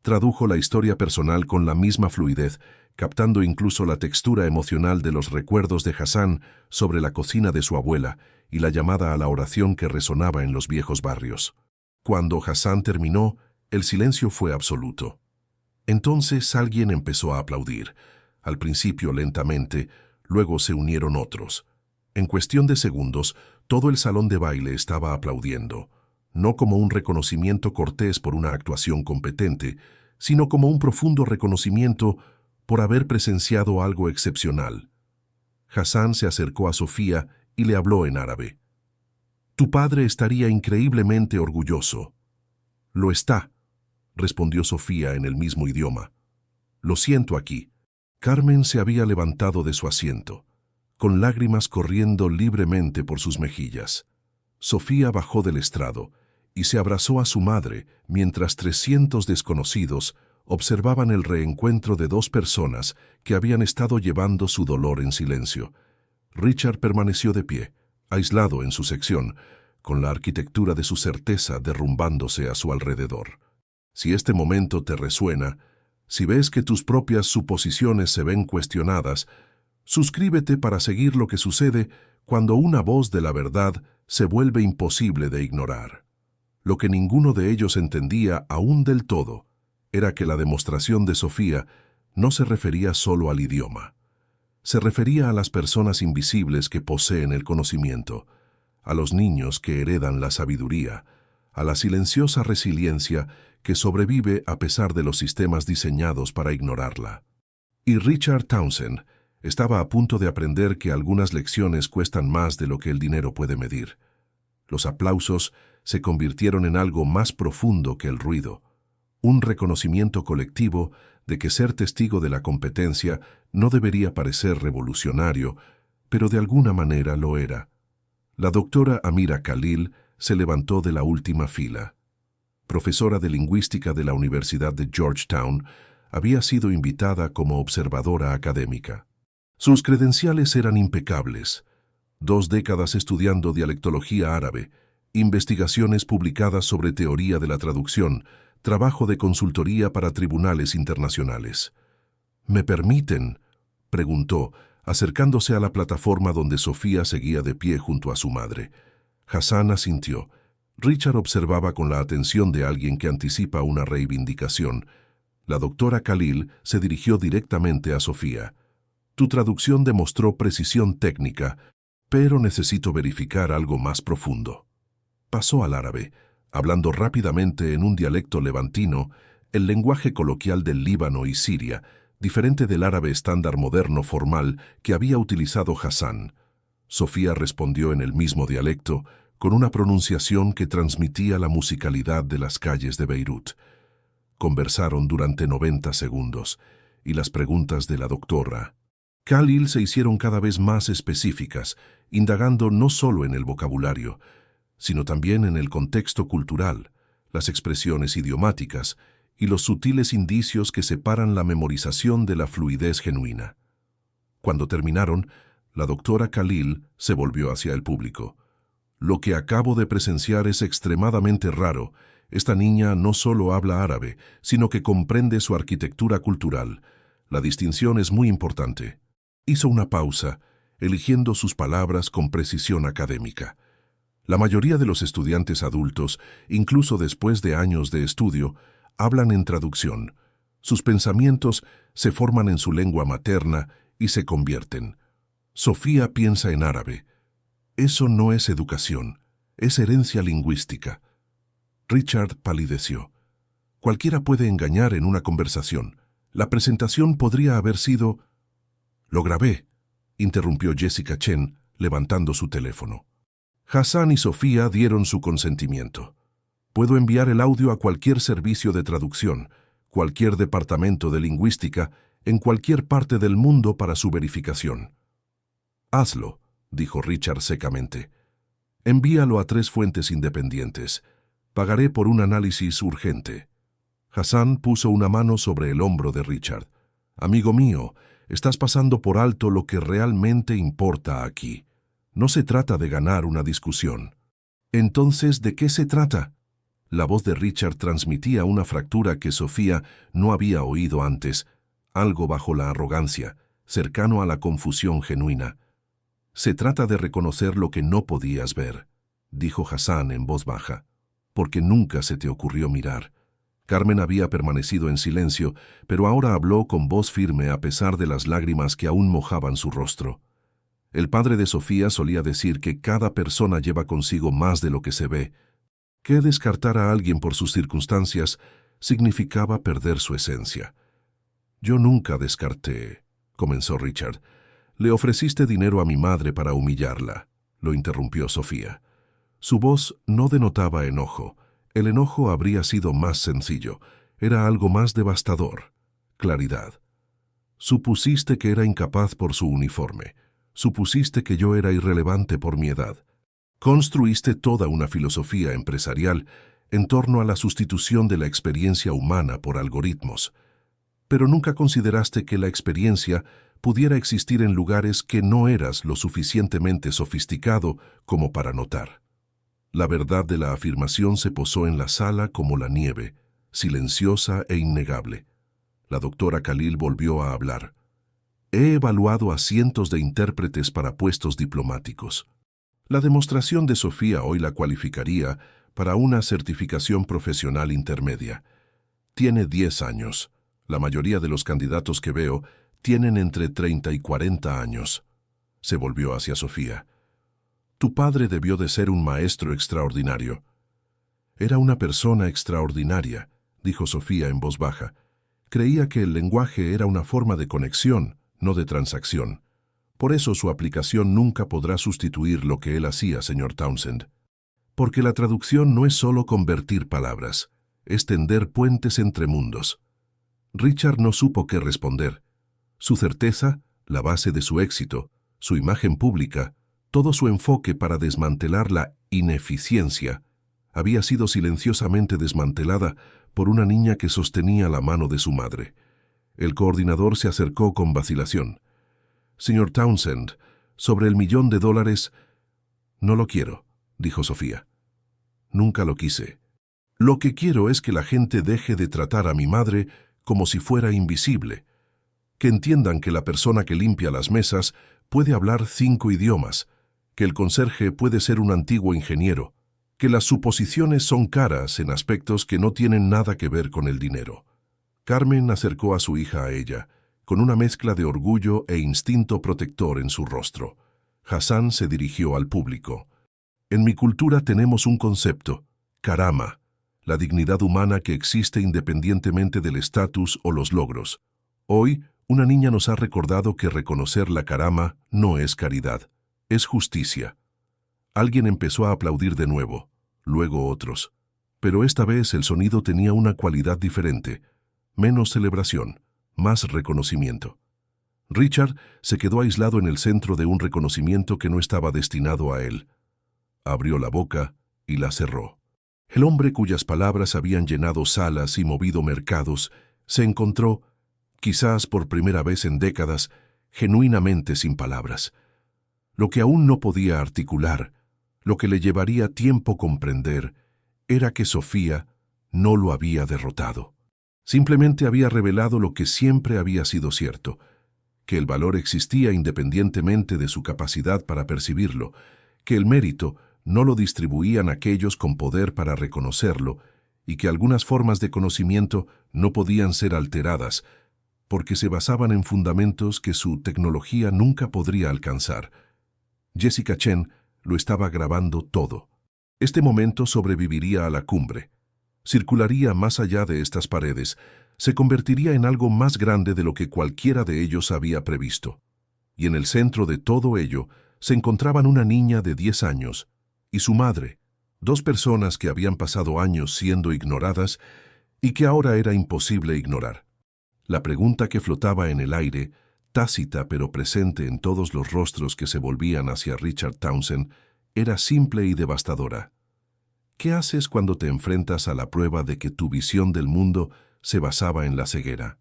Tradujo la historia personal con la misma fluidez, captando incluso la textura emocional de los recuerdos de Hassan sobre la cocina de su abuela y la llamada a la oración que resonaba en los viejos barrios. Cuando Hassan terminó, el silencio fue absoluto. Entonces alguien empezó a aplaudir, al principio lentamente, luego se unieron otros. En cuestión de segundos, todo el salón de baile estaba aplaudiendo, no como un reconocimiento cortés por una actuación competente, sino como un profundo reconocimiento por haber presenciado algo excepcional. Hassan se acercó a Sofía y le habló en árabe. «Tu padre estaría increíblemente orgulloso». «Lo está», respondió Sofía en el mismo idioma. «Lo siento aquí». Carmen se había levantado de su asiento, con lágrimas corriendo libremente por sus mejillas. Sofía bajó del estrado y se abrazó a su madre mientras 300 desconocidos observaban el reencuentro de dos personas que habían estado llevando su dolor en silencio. Richard permaneció de pie, aislado en su sección, con la arquitectura de su certeza derrumbándose a su alrededor. Si este momento te resuena, si ves que tus propias suposiciones se ven cuestionadas, suscríbete para seguir lo que sucede cuando una voz de la verdad se vuelve imposible de ignorar. Lo que ninguno de ellos entendía aún del todo era que la demostración de Sofía no se refería solo al idioma. Se refería a las personas invisibles que poseen el conocimiento, a los niños que heredan la sabiduría, a la silenciosa resiliencia que sobrevive a pesar de los sistemas diseñados para ignorarla. Y Richard Townsend estaba a punto de aprender que algunas lecciones cuestan más de lo que el dinero puede medir. Los aplausos se convirtieron en algo más profundo que el ruido, un reconocimiento colectivo de que ser testigo de la competencia no debería parecer revolucionario, pero de alguna manera lo era. La doctora Amira Khalil se levantó de la última fila. Profesora de lingüística de la Universidad de Georgetown, había sido invitada como observadora académica. Sus credenciales eran impecables. 2 décadas estudiando dialectología árabe, investigaciones publicadas sobre teoría de la traducción, trabajo de consultoría para tribunales internacionales. «¿Me permiten?», preguntó, acercándose a la plataforma donde Sofía seguía de pie junto a su madre. Hassan asintió. Richard observaba con la atención de alguien que anticipa una reivindicación. La doctora Khalil se dirigió directamente a Sofía. Tu traducción demostró precisión técnica, pero necesito verificar algo más profundo. Pasó al árabe, hablando rápidamente en un dialecto levantino, el lenguaje coloquial del Líbano y Siria, diferente del árabe estándar moderno formal que había utilizado Hassan. Sofía respondió en el mismo dialecto, con una pronunciación que transmitía la musicalidad de las calles de Beirut. Conversaron durante 90 segundos, y las preguntas de la doctora Khalil se hicieron cada vez más específicas, indagando no solo en el vocabulario, sino también en el contexto cultural, las expresiones idiomáticas y los sutiles indicios que separan la memorización de la fluidez genuina. Cuando terminaron, la doctora Khalil se volvió hacia el público. Lo que acabo de presenciar es extremadamente raro. Esta niña no solo habla árabe, sino que comprende su arquitectura cultural. La distinción es muy importante. Hizo una pausa, eligiendo sus palabras con precisión académica. La mayoría de los estudiantes adultos, incluso después de años de estudio, hablan en traducción. Sus pensamientos se forman en su lengua materna y se convierten. Sofía piensa en árabe. Eso no es educación, es herencia lingüística. Richard palideció. Cualquiera puede engañar en una conversación. La presentación podría haber sido... Lo grabé, interrumpió Jessica Chen, levantando su teléfono. Hassan y Sofía dieron su consentimiento. Puedo enviar el audio a cualquier servicio de traducción, cualquier departamento de lingüística, en cualquier parte del mundo para su verificación. Hazlo, dijo Richard secamente. Envíalo a 3 fuentes independientes. Pagaré por un análisis urgente. Hassan puso una mano sobre el hombro de Richard. Amigo mío, estás pasando por alto lo que realmente importa aquí. No se trata de ganar una discusión. Entonces, ¿de qué se trata? La voz de Richard transmitía una fractura que Sofía no había oído antes, algo bajo la arrogancia, cercano a la confusión genuina. Se trata de reconocer lo que no podías ver, dijo Hassan en voz baja, porque nunca se te ocurrió mirar. Carmen había permanecido en silencio, pero ahora habló con voz firme a pesar de las lágrimas que aún mojaban su rostro. El padre de Sofía solía decir que cada persona lleva consigo más de lo que se ve, que descartar a alguien por sus circunstancias significaba perder su esencia. Yo nunca descarté, comenzó Richard. Le ofreciste dinero a mi madre para humillarla, lo interrumpió Sofía. Su voz no denotaba enojo. El enojo habría sido más sencillo. Era algo más devastador. Claridad. Supusiste que era incapaz por su uniforme. Supusiste que yo era irrelevante por mi edad. Construiste toda una filosofía empresarial en torno a la sustitución de la experiencia humana por algoritmos. Pero nunca consideraste que la experiencia pudiera existir en lugares que no eras lo suficientemente sofisticado como para notar. La verdad de la afirmación se posó en la sala como la nieve, silenciosa e innegable. La doctora Khalil volvió a hablar. He evaluado a cientos de intérpretes para puestos diplomáticos. La demostración de Sofía hoy la cualificaría para una certificación profesional intermedia. Tiene 10 años. La mayoría de los candidatos que veo tienen entre 30 y 40 años. Se volvió hacia Sofía. Tu padre debió de ser un maestro extraordinario. Era una persona extraordinaria, dijo Sofía en voz baja. Creía que el lenguaje era una forma de conexión, no de transacción. Por eso su aplicación nunca podrá sustituir lo que él hacía, señor Townsend. Porque la traducción no es solo convertir palabras, es tender puentes entre mundos. Richard no supo qué responder. Su certeza, la base de su éxito, su imagen pública, todo su enfoque para desmantelar la ineficiencia, había sido silenciosamente desmantelada por una niña que sostenía la mano de su madre. El coordinador se acercó con vacilación. Señor Townsend, sobre el $1.000.000... No lo quiero, dijo Sofía. Nunca lo quise. Lo que quiero es que la gente deje de tratar a mi madre como si fuera invisible. Que entiendan que la persona que limpia las mesas puede hablar 5 idiomas, que el conserje puede ser un antiguo ingeniero, que las suposiciones son caras en aspectos que no tienen nada que ver con el dinero. Carmen acercó a su hija a ella, con una mezcla de orgullo e instinto protector en su rostro. Hassan se dirigió al público. En mi cultura tenemos un concepto, karama, la dignidad humana que existe independientemente del estatus o los logros. Hoy, una niña nos ha recordado que reconocer la karama no es caridad, es justicia. Alguien empezó a aplaudir de nuevo, luego otros. Pero esta vez el sonido tenía una cualidad diferente, menos celebración, más reconocimiento. Richard se quedó aislado en el centro de un reconocimiento que no estaba destinado a él. Abrió la boca y la cerró. El hombre cuyas palabras habían llenado salas y movido mercados se encontró, quizás por primera vez en décadas, genuinamente sin palabras. Lo que aún no podía articular, lo que le llevaría tiempo comprender, era que Sofía no lo había derrotado. Simplemente había revelado lo que siempre había sido cierto, que el valor existía independientemente de su capacidad para percibirlo, que el mérito no lo distribuían aquellos con poder para reconocerlo y que algunas formas de conocimiento no podían ser alteradas porque se basaban en fundamentos que su tecnología nunca podría alcanzar. Jessica Chen lo estaba grabando todo. Este momento sobreviviría a la cumbre. Circularía más allá de estas paredes, se convertiría en algo más grande de lo que cualquiera de ellos había previsto. Y en el centro de todo ello se encontraban una niña de 10 años y su madre, dos personas que habían pasado años siendo ignoradas y que ahora era imposible ignorar. La pregunta que flotaba en el aire, tácita pero presente en todos los rostros que se volvían hacia Richard Townsend, era simple y devastadora. ¿Qué haces cuando te enfrentas a la prueba de que tu visión del mundo se basaba en la ceguera?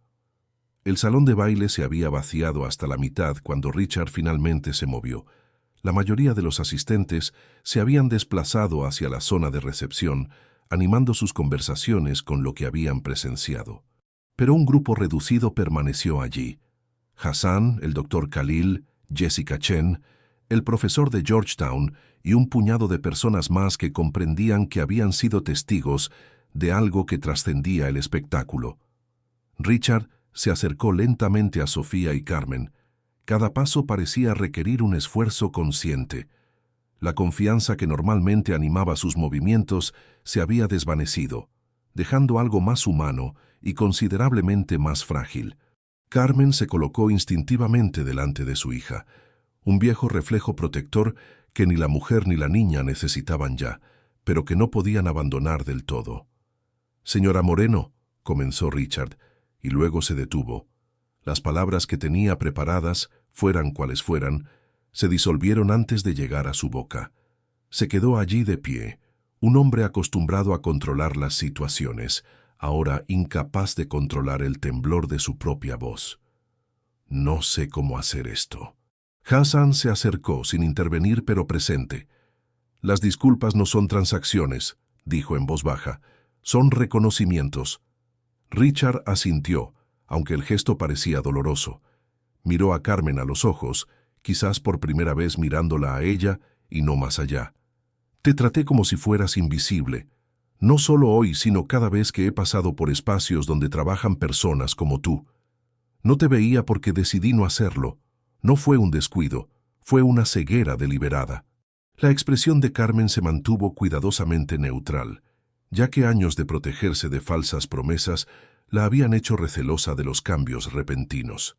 El salón de baile se había vaciado hasta la mitad cuando Richard finalmente se movió. La mayoría de los asistentes se habían desplazado hacia la zona de recepción, animando sus conversaciones con lo que habían presenciado. Pero un grupo reducido permaneció allí. Hassan, el Dr. Khalil, Jessica Chen, el profesor de Georgetown y un puñado de personas más que comprendían que habían sido testigos de algo que trascendía el espectáculo. Richard se acercó lentamente a Sofía y Carmen. Cada paso parecía requerir un esfuerzo consciente. La confianza que normalmente animaba sus movimientos se había desvanecido, dejando algo más humano y considerablemente más frágil. Carmen se colocó instintivamente delante de su hija, un viejo reflejo protector que ni la mujer ni la niña necesitaban ya, pero que no podían abandonar del todo. «Señora Moreno», comenzó Richard, y luego se detuvo. Las palabras que tenía preparadas, fueran cuales fueran, se disolvieron antes de llegar a su boca. Se quedó allí de pie, un hombre acostumbrado a controlar las situaciones, ahora incapaz de controlar el temblor de su propia voz. «No sé cómo hacer esto». Hassan se acercó sin intervenir pero presente. «Las disculpas no son transacciones», dijo en voz baja, «son reconocimientos». Richard asintió, aunque el gesto parecía doloroso. Miró a Carmen a los ojos, quizás por primera vez mirándola a ella y no más allá. «Te traté como si fueras invisible. No solo hoy, sino cada vez que he pasado por espacios donde trabajan personas como tú. No te veía porque decidí no hacerlo. No fue un descuido, fue una ceguera deliberada». La expresión de Carmen se mantuvo cuidadosamente neutral, ya que años de protegerse de falsas promesas la habían hecho recelosa de los cambios repentinos.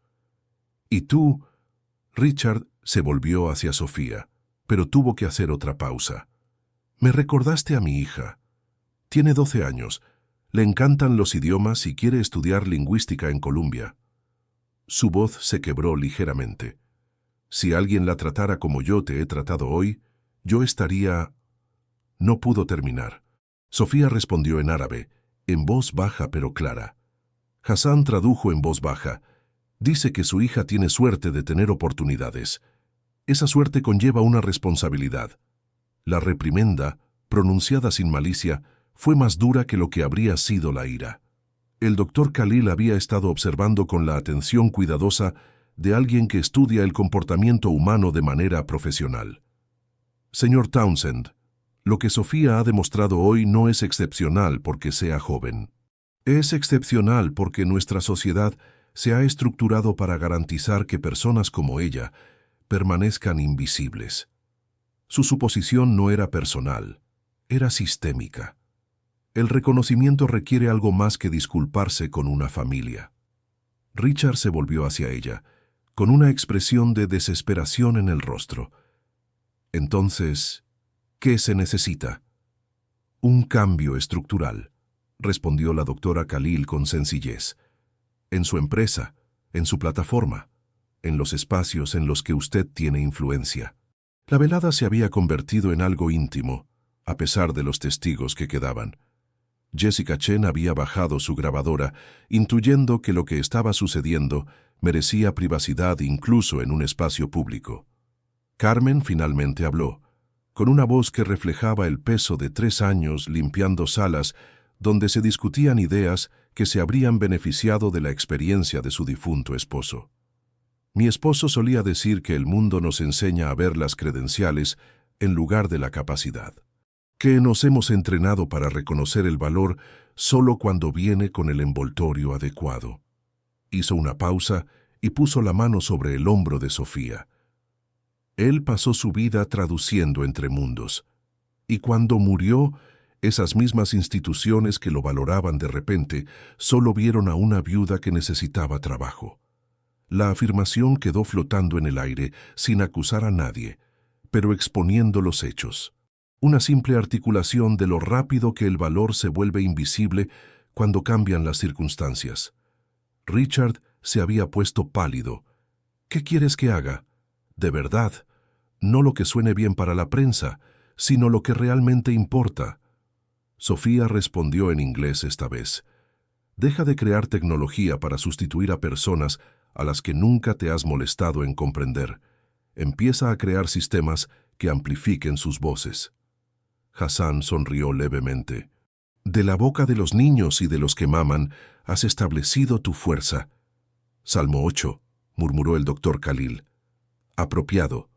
«¿Y tú?» Richard se volvió hacia Sofía, pero tuvo que hacer otra pausa. «Me recordaste a mi hija. Tiene 12 años, le encantan los idiomas y quiere estudiar lingüística en Columbia». Su voz se quebró ligeramente. «Si alguien la tratara como yo te he tratado hoy, yo estaría...» No pudo terminar. Sofía respondió en árabe, en voz baja pero clara. Hassan tradujo en voz baja. «Dice que su hija tiene suerte de tener oportunidades. Esa suerte conlleva una responsabilidad». La reprimenda, pronunciada sin malicia, fue más dura que lo que habría sido la ira. El Dr. Khalil había estado observando con la atención cuidadosa de alguien que estudia el comportamiento humano de manera profesional. «Señor Townsend, lo que Sofía ha demostrado hoy no es excepcional porque sea joven. Es excepcional porque nuestra sociedad se ha estructurado para garantizar que personas como ella permanezcan invisibles. Su suposición no era personal, era sistémica. El reconocimiento requiere algo más que disculparse con una familia. Richard se volvió hacia ella, con una expresión de desesperación en el rostro. Entonces, ¿qué se necesita? Un cambio estructural, respondió la doctora Khalil con sencillez. En su empresa, en su plataforma, en los espacios en los que usted tiene influencia. La velada se había convertido en algo íntimo, a pesar de los testigos que quedaban. Jessica Chen había bajado su grabadora, intuyendo que lo que estaba sucediendo merecía privacidad incluso en un espacio público. Carmen finalmente habló, con una voz que reflejaba el peso de 3 años limpiando salas donde se discutían ideas que se habrían beneficiado de la experiencia de su difunto esposo. Mi esposo solía decir que el mundo nos enseña a ver las credenciales en lugar de la capacidad, que nos hemos entrenado para reconocer el valor solo cuando viene con el envoltorio adecuado. Hizo una pausa y puso la mano sobre el hombro de Sofía. Él pasó su vida traduciendo entre mundos, y cuando murió, esas mismas instituciones que lo valoraban de repente solo vieron a una viuda que necesitaba trabajo. La afirmación quedó flotando en el aire sin acusar a nadie, pero exponiendo los hechos. Una simple articulación de lo rápido que el valor se vuelve invisible cuando cambian las circunstancias. Richard se había puesto pálido. ¿Qué quieres que haga? De verdad, no lo que suene bien para la prensa, sino lo que realmente importa. Sofía respondió en inglés esta vez. Deja de crear tecnología para sustituir a personas a las que nunca te has molestado en comprender. Empieza a crear sistemas que amplifiquen sus voces. Hassan sonrió levemente. De la boca de los niños y de los que maman, has establecido tu fuerza. Salmo 8, murmuró el doctor Khalil. Apropiado.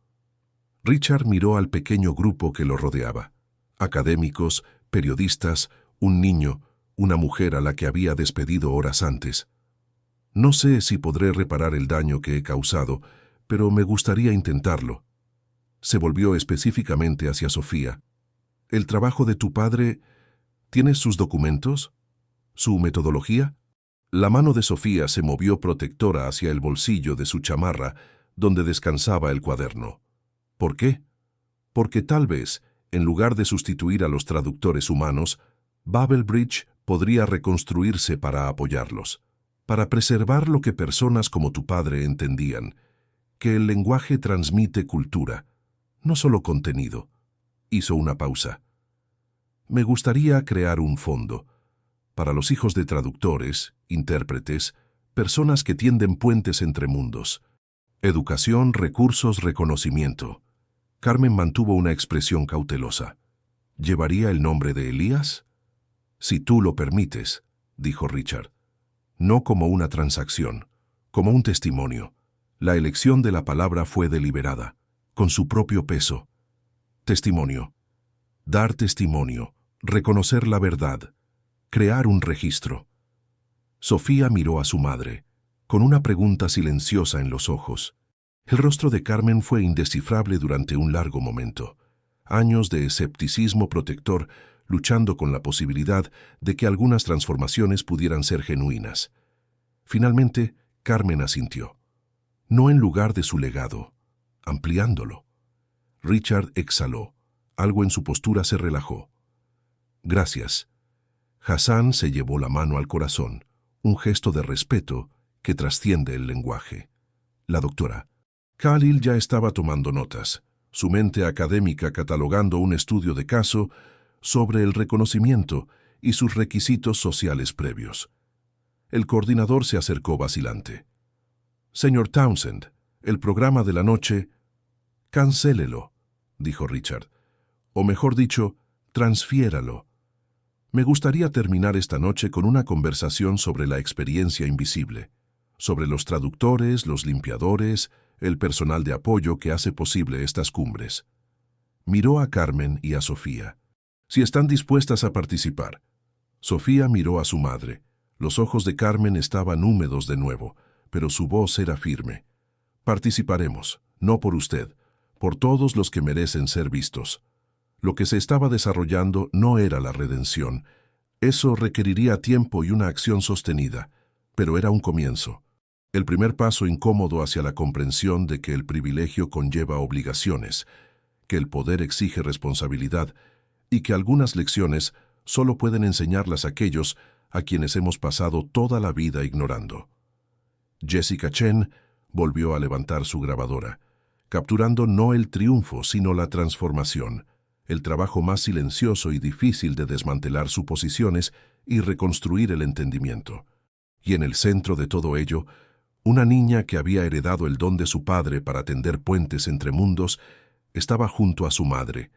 Richard miró al pequeño grupo que lo rodeaba. Académicos, periodistas, un niño, una mujer a la que había despedido horas antes. No sé si podré reparar el daño que he causado, pero me gustaría intentarlo. Se volvió específicamente hacia Sofía. ¿El trabajo de tu padre... ¿Tienes sus documentos? ¿Su metodología? La mano de Sofía se movió protectora hacia el bolsillo de su chamarra, donde descansaba el cuaderno. ¿Por qué? Porque tal vez, en lugar de sustituir a los traductores humanos, Babel Bridge podría reconstruirse para apoyarlos, para preservar lo que personas como tu padre entendían, que el lenguaje transmite cultura, no solo contenido. Hizo una pausa. Me gustaría crear un fondo para los hijos de traductores, intérpretes, personas que tienden puentes entre mundos. Educación, recursos, reconocimiento. Carmen mantuvo una expresión cautelosa. ¿Llevaría el nombre de Elías? Si tú lo permites, dijo Richard. No como una transacción, como un testimonio. La elección de la palabra fue deliberada, con su propio peso. Testimonio. Dar testimonio, reconocer la verdad, crear un registro. Sofía miró a su madre, con una pregunta silenciosa en los ojos. El rostro de Carmen fue indescifrable durante un largo momento. Años de escepticismo protector luchando con la posibilidad de que algunas transformaciones pudieran ser genuinas. Finalmente, Carmen asintió. No en lugar de su legado, ampliándolo. Richard exhaló. Algo en su postura se relajó. Gracias. Hassan se llevó la mano al corazón, un gesto de respeto que trasciende el lenguaje. La doctora. Khalil ya estaba tomando notas, su mente académica catalogando un estudio de caso sobre el reconocimiento y sus requisitos sociales previos. El coordinador se acercó vacilante. Señor Townsend, el programa de la noche... Cancélelo, dijo Richard. O mejor dicho, transfiéralo. Me gustaría terminar esta noche con una conversación sobre la experiencia invisible, sobre los traductores, los limpiadores, el personal de apoyo que hace posible estas cumbres. Miró a Carmen y a Sofía. Si están dispuestas a participar. Sofía miró a su madre. Los ojos de Carmen estaban húmedos de nuevo, pero su voz era firme. Participaremos, no por usted, por todos los que merecen ser vistos. Lo que se estaba desarrollando no era la redención. Eso requeriría tiempo y una acción sostenida, pero era un comienzo. El primer paso incómodo hacia la comprensión de que el privilegio conlleva obligaciones, que el poder exige responsabilidad y que algunas lecciones solo pueden enseñarlas aquellos a quienes hemos pasado toda la vida ignorando. Jessica Chen volvió a levantar su grabadora, capturando no el triunfo, sino la transformación, el trabajo más silencioso y difícil de desmantelar suposiciones y reconstruir el entendimiento. Y en el centro de todo ello, una niña que había heredado el don de su padre para tender puentes entre mundos, estaba junto a su madre,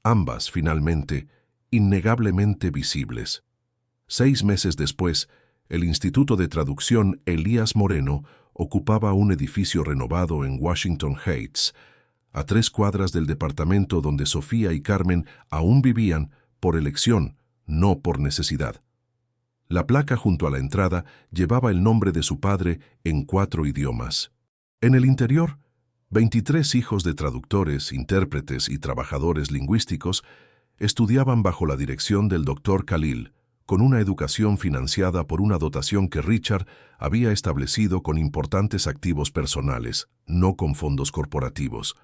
ambas, finalmente, innegablemente visibles. 6 meses después, el Instituto de Traducción Elías Moreno ocupaba un edificio renovado en Washington Heights, a 3 cuadras del departamento donde Sofía y Carmen aún vivían por elección, no por necesidad. La placa junto a la entrada llevaba el nombre de su padre en 4 idiomas. En el interior, 23 hijos de traductores, intérpretes y trabajadores lingüísticos estudiaban bajo la dirección del Dr. Khalil, con una educación financiada por una dotación que Richard había establecido con importantes activos personales, no con fondos corporativos.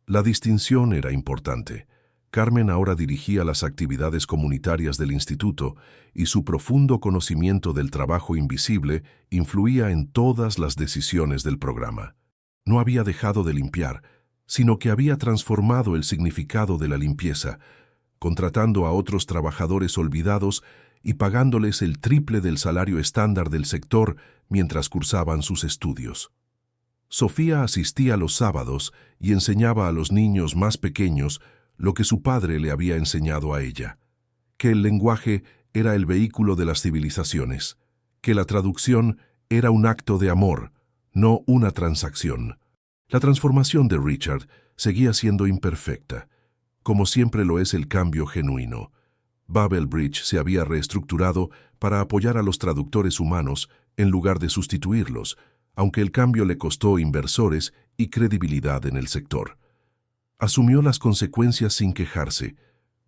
La distinción era importante. Carmen ahora dirigía las actividades comunitarias del instituto y su profundo conocimiento del trabajo invisible influía en todas las decisiones del programa. No había dejado de limpiar, sino que había transformado el significado de la limpieza, contratando a otros trabajadores olvidados y pagándoles el triple del salario estándar del sector mientras cursaban sus estudios. Sofía asistía los sábados y enseñaba a los niños más pequeños lo que su padre le había enseñado a ella, que el lenguaje era el vehículo de las civilizaciones, que la traducción era un acto de amor, no una transacción. La transformación de Richard seguía siendo imperfecta, como siempre lo es el cambio genuino. Babel Bridge se había reestructurado para apoyar a los traductores humanos en lugar de sustituirlos, aunque el cambio le costó inversores y credibilidad en el sector. Asumió las consecuencias sin quejarse,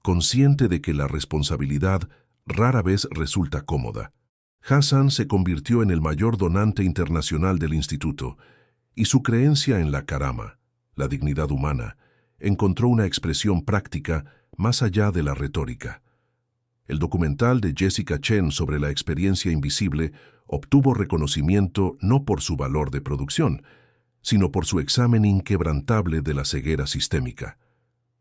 consciente de que la responsabilidad rara vez resulta cómoda. Hassan se convirtió en el mayor donante internacional del instituto, y su creencia en la karama, la dignidad humana, encontró una expresión práctica más allá de la retórica. El documental de Jessica Chen sobre la experiencia invisible obtuvo reconocimiento no por su valor de producción, sino por su examen inquebrantable de la ceguera sistémica.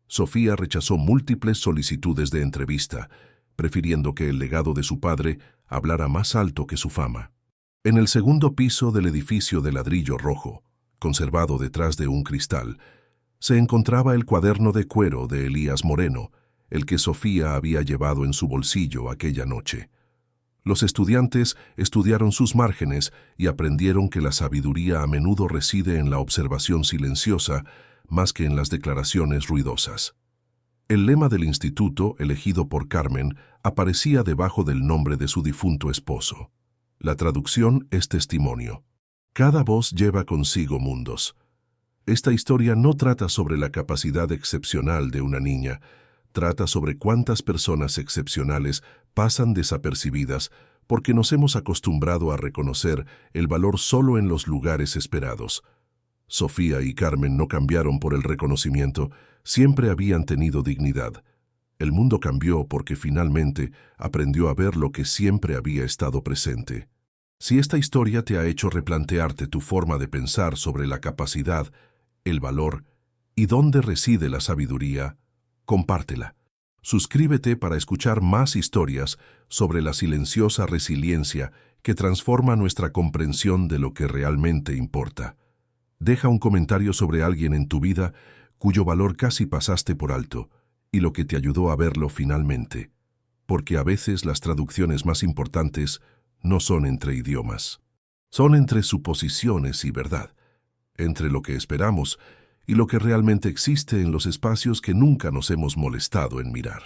Sofía rechazó múltiples solicitudes de entrevista, prefiriendo que el legado de su padre hablara más alto que su fama. En el segundo piso del edificio de ladrillo rojo, conservado detrás de un cristal, se encontraba el cuaderno de cuero de Elías Moreno, el que Sofía había llevado en su bolsillo aquella noche. Los estudiantes estudiaron sus márgenes y aprendieron que la sabiduría a menudo reside en la observación silenciosa más que en las declaraciones ruidosas. El lema del instituto, elegido por Carmen, aparecía debajo del nombre de su difunto esposo. La traducción es testimonio. Cada voz lleva consigo mundos. Esta historia no trata sobre la capacidad excepcional de una niña, trata sobre cuántas personas excepcionales pasan desapercibidas porque nos hemos acostumbrado a reconocer el valor solo en los lugares esperados. Sofía y Carmen no cambiaron por el reconocimiento, siempre habían tenido dignidad. El mundo cambió porque finalmente aprendió a ver lo que siempre había estado presente. Si esta historia te ha hecho replantearte tu forma de pensar sobre la capacidad, el valor y dónde reside la sabiduría, compártela. Suscríbete para escuchar más historias sobre la silenciosa resiliencia que transforma nuestra comprensión de lo que realmente importa. Deja un comentario sobre alguien en tu vida cuyo valor casi pasaste por alto y lo que te ayudó a verlo finalmente, porque a veces las traducciones más importantes no son entre idiomas, son entre suposiciones y verdad, entre lo que esperamos y lo que realmente existe en los espacios que nunca nos hemos molestado en mirar.